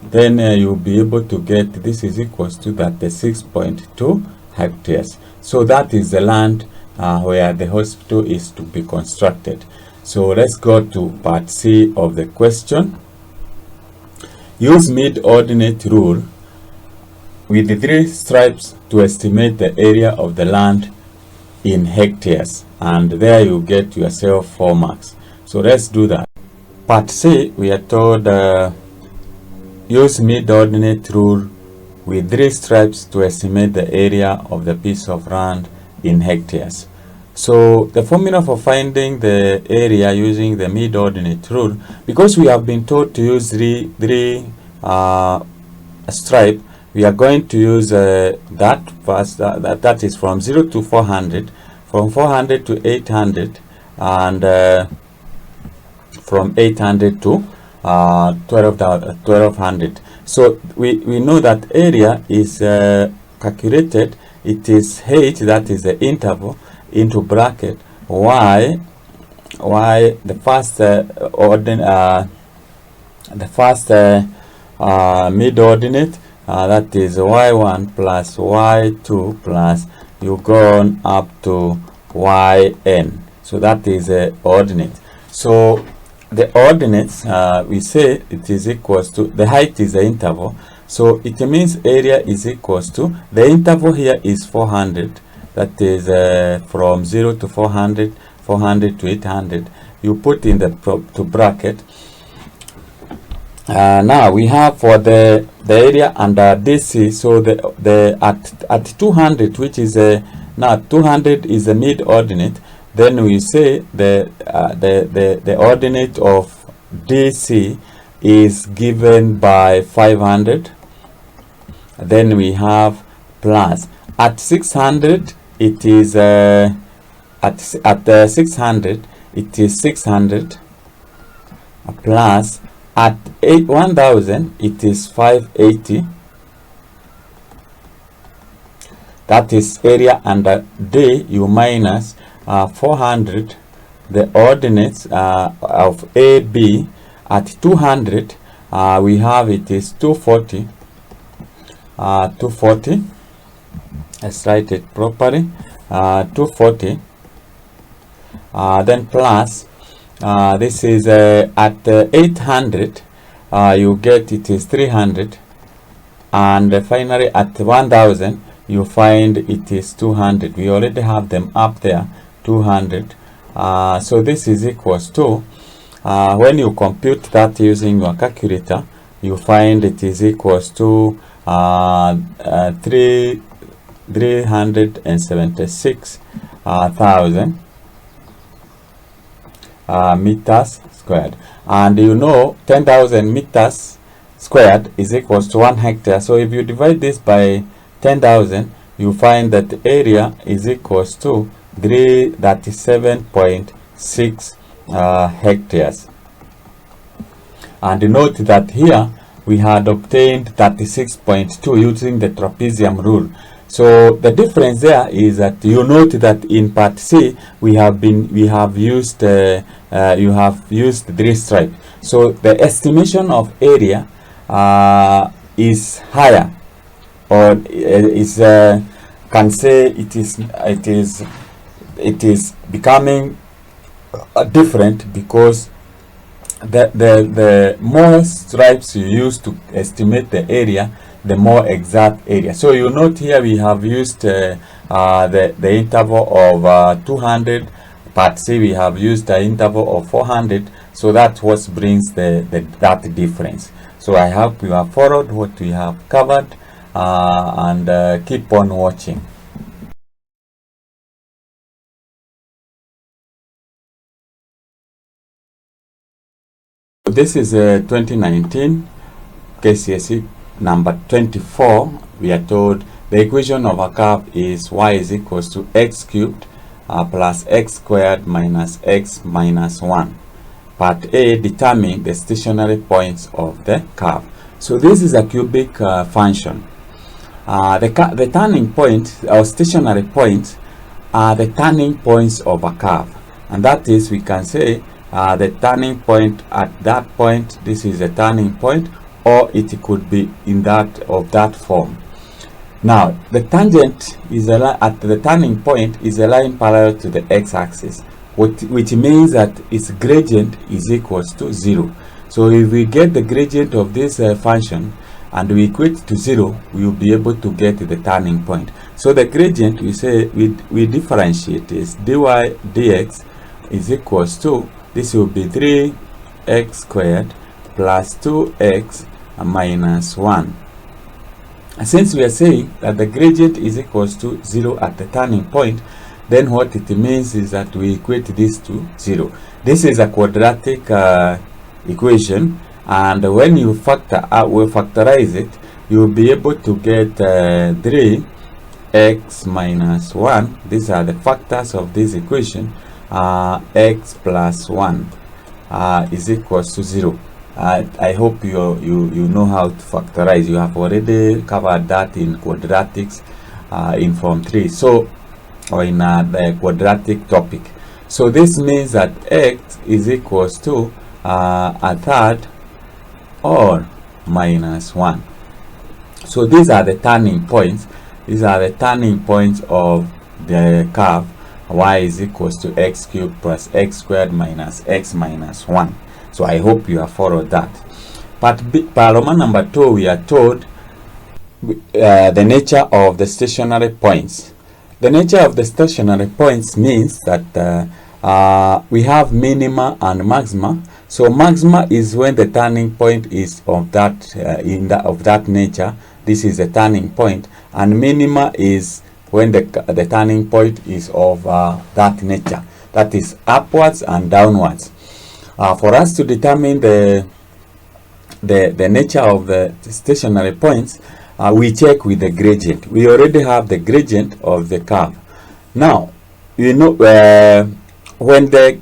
then you'll be able to get this is equals to that the 6.2 hectares. So that is the land where the hospital is to be constructed. So let's go to part C of the question. Use mid-ordinate rule with the 3 stripes to estimate the area of the land in hectares, and there you get yourself 4 marks. So let's do that. Part C, we are told use mid-ordinate rule with 3 stripes to estimate the area of the piece of land in hectares. So the formula for finding the area using the mid-ordinate rule, because we have been told to use three stripe, we are going to use that first, that is from 0 to 400, from 400 to 800, and from 800 to 1200. So we know that area is calculated. It is h, that is the interval, into bracket y the first mid ordinate, that is y1 plus y2 plus you go on up to yn. So that is the ordinate. So the ordinates, we say it is equals to, the height is the interval, so it means area is equals to, the interval here is 400, that is from 0 to 400, 400 to 800. You put in the to bracket. Now we have for the area under DC, so the at 200, which is now 200 is the mid ordinate, then we say the ordinate of DC is given by 500. Then we have plus at 600 it is at 600 it is 600 plus at 1000 it is 580. That is area under D. You minus 400, the ordinates of AB at 200, we have it is 240. 240. Let's write it properly. 240. Then plus this is at 800. You get it is 300, and finally at 1000 you find it is 200. We already have them up there, 200. So this is equals to, when you compute that using your calculator, you find it is equals to 376,000 meters squared. And you know 10,000 meters squared is equals to 1 hectare. So if you divide this by 10,000, you find that the area is equals to 337.6 hectares. And note that here we had obtained 36.2 using the trapezium rule. So the difference there is that you note that in part C you have used 3 stripe. So the estimation of area is higher, or is can say it is becoming different, because the more stripes you use to estimate the area, the more exact area. So you note here we have used the interval of 200. Part C we have used the interval of 400. So that's what brings that difference. So I hope you have followed what we have covered, and keep on watching. This is 2019 KCSE number 24. We are told the equation of a curve is y is equals to x cubed plus x squared minus x minus 1. Part A, determine the stationary points of the curve. So this is a cubic function. The turning point or stationary points are the turning points of a curve, and that is, we can say the turning point at that point, this is a turning point, or it could be in that form. Now the tangent is at the turning point is a line parallel to the x-axis, which means that its gradient is equals to 0. So if we get the gradient of this function and we equate to 0, we will be able to get the turning point. So the gradient, we say we differentiate is dy dx is equals to, this will be 3x squared plus 2x minus 1. And since we are saying that the gradient is equals to 0 at the turning point, then what it means is that we equate this to 0. This is a quadratic equation, and when you factorize it, you'll be able to get 3x minus 1. These are the factors of this equation. X plus 1 is equals to 0. I hope you know how to factorize. You have already covered that in quadratics in Form 3, so, or in the quadratic topic. So this means that x is equals to a third or minus 1. So these are the turning points. These are the turning points of the curve. Y is equals to x cubed plus x squared minus x minus 1. So I hope you have followed that. But Roman number 2, we are told the nature of the stationary points. The nature of the stationary points means that we have minima and maxima. So maxima is when the turning point is of that of that nature. This is the turning point, and minima is when the turning point is of that nature, that is upwards and downwards. For us to determine the nature of the stationary points, we check with the gradient. We already have the gradient of the curve. Now, you know, when the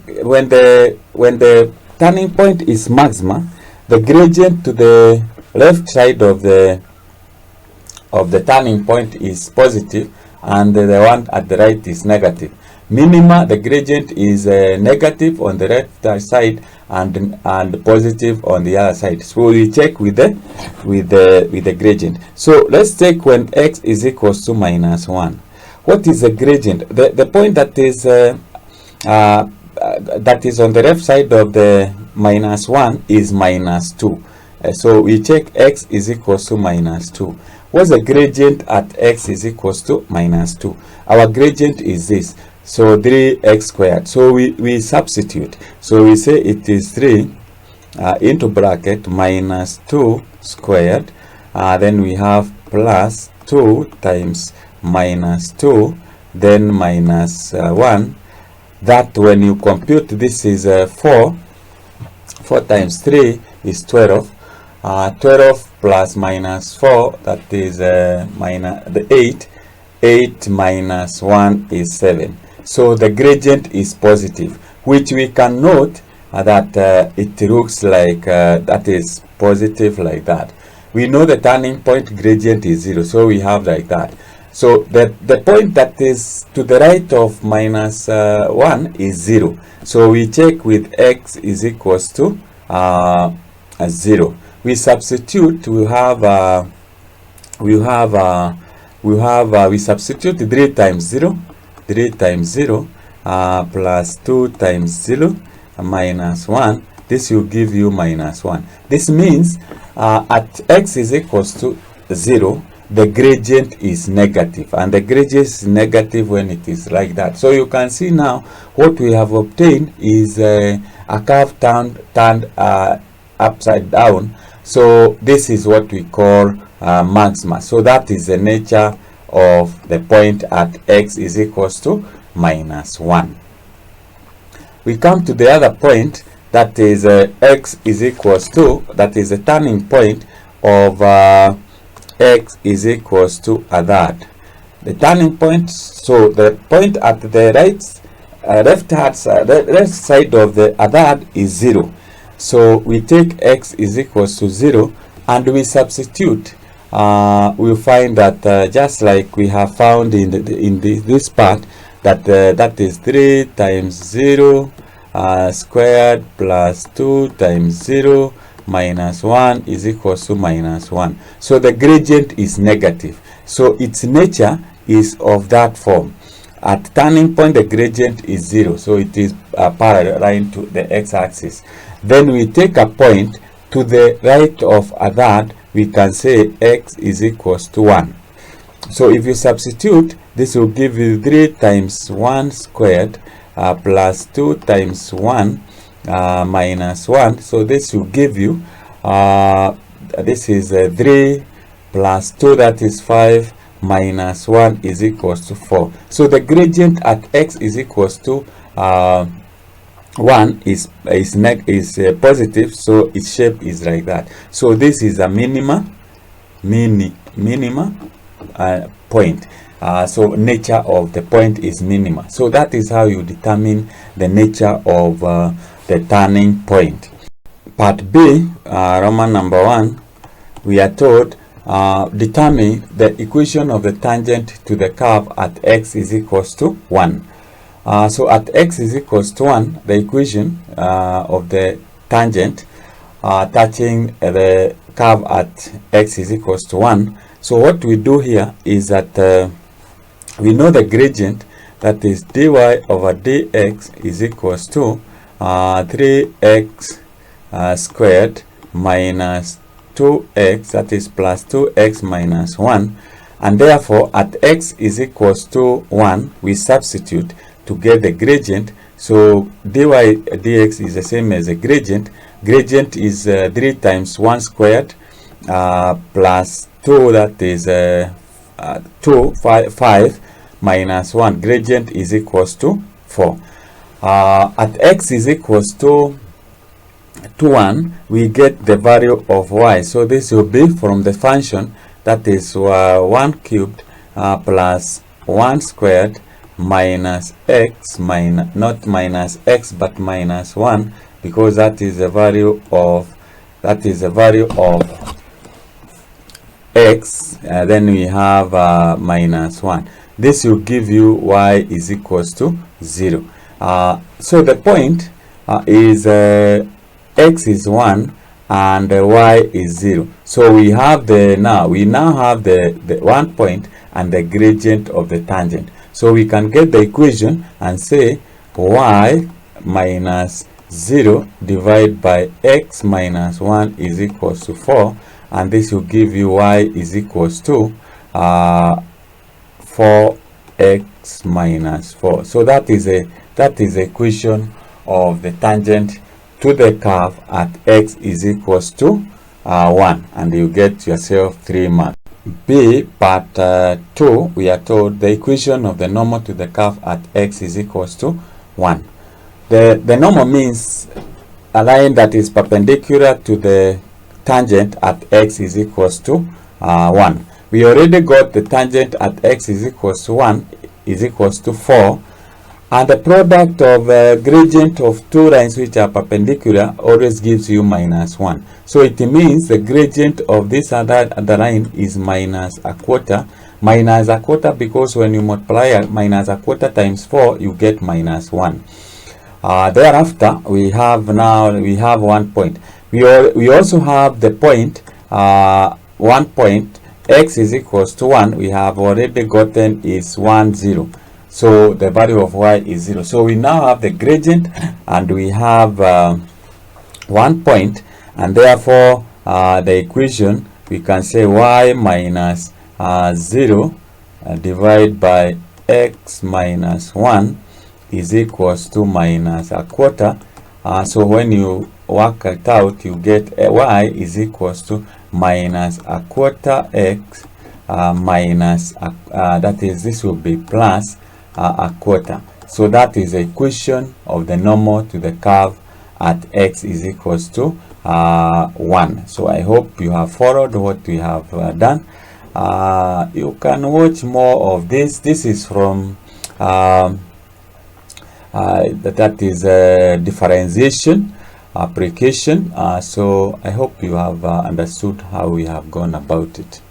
turning point is maxima, the gradient to the left side of the turning point is positive, and the one at the right is negative. Minima, the gradient is negative on the left side and positive on the other side. So we check with the gradient. So let's take when x is equals to minus 1. What is the gradient? The point that is on the left side of the minus 1 is minus 2. So we check x is equals to minus 2. What's the gradient at x is equals to minus 2? Our gradient is this. So 3x squared. So we substitute. So we say it is 3 into bracket minus 2 squared. Then we have plus 2 times minus 2, then minus 1. That when you compute, this is 4. 4 times 3 is 12. 12 plus minus 4, that is minus the 8. 8 minus 1 is 7. So the gradient is positive, which we can note that it looks like that is positive like that. We know the turning point gradient is 0, so we have like that. So the point that is to the right of minus 1 is 0. So we check with x is equals to 0. We substitute. We substitute 3 times 0. 3 times 0 plus 2 times 0 minus 1. This will give you minus 1. This means at x is equals to 0, the gradient is negative, and the gradient is negative when it is like that. So you can see now what we have obtained is a curve turned upside down. So this is what we call maxima. So that is the nature of the point at x is equals to minus 1. We come to the other point, that is x is equals to, that is the turning point of x is equals to a third. The turning point, so the point at the left side of the third is 0. So we take x is equals to 0 and we substitute. We'll find that just like we have found in this part, that that is 3 times 0 squared plus 2 times 0 minus 1 is equals to minus 1. So the gradient is negative. So its nature is of that form. At turning point, the gradient is 0. So it is parallel to the x-axis. Then we take a point to the right of a third. We can say x is equals to 1. So if you substitute, this will give you 3 times 1 squared plus 2 times 1 minus 1. So this will give you, this is 3 plus 2, that is 5, minus 1 is equals to 4. So the gradient at x is equals to 1 is positive, so its shape is like that. So this is a minima point. So nature of the point is minima. So that is how you determine the nature of the turning point. Part B, Roman number 1, we are told determine the equation of the tangent to the curve at x is equals to 1. So at x is equals to 1, the equation of the tangent touching the curve at x is equals to 1. So what we do here is that we know the gradient, that is dy over dx is equals to 3x squared minus 2x, that is plus 2x minus 1, and therefore at x is equals to 1 we substitute to get the gradient. So dy dx is the same as a gradient. Gradient is 3 times 1 squared plus 2, that is 5 minus 1. Gradient is equals to 4. At x is equals to 1, we get the value of y. So this will be from the function, that is 1 cubed plus 1 squared minus x, not minus x but minus 1, because that is the value of x. Then we have minus 1. This will give you y is equals to 0. So the point is x is 1 and y is 0. So we have we now have the 1 point and the gradient of the tangent. So we can get the equation and say y minus 0 divided by x minus 1 is equals to 4, and this will give you y is equals to 4x minus 4. So that is the equation of the tangent to the curve at x is equals to 1, and you get yourself 3 marks. B, part 2, we are told the equation of the normal to the curve at x is equals to 1. The normal means a line that is perpendicular to the tangent at x is equals to 1. We already got the tangent at x is equals to 1 is equals to 4, and the product of gradient of two lines which are perpendicular always gives you minus 1. So it means the gradient of this other line is minus a quarter. Minus a quarter because when you multiply minus a quarter times 4, you get minus 1. Thereafter, we have 1 point. We also have the point, 1 point, x is equals to 1. We have already gotten is 1, 0. So the value of y is 0. So we now have the gradient and we have 1 point, and therefore the equation we can say y minus 0 divided by x minus 1 is equals to minus a quarter. So when you work it out, you get y is equals to minus a quarter x minus that is, this will be plus a quarter. So that is the equation of the normal to the curve at x is equals to 1. So I hope you have followed what we have done. You can watch more of this. This is from that is differentiation application. So I hope you have understood how we have gone about it.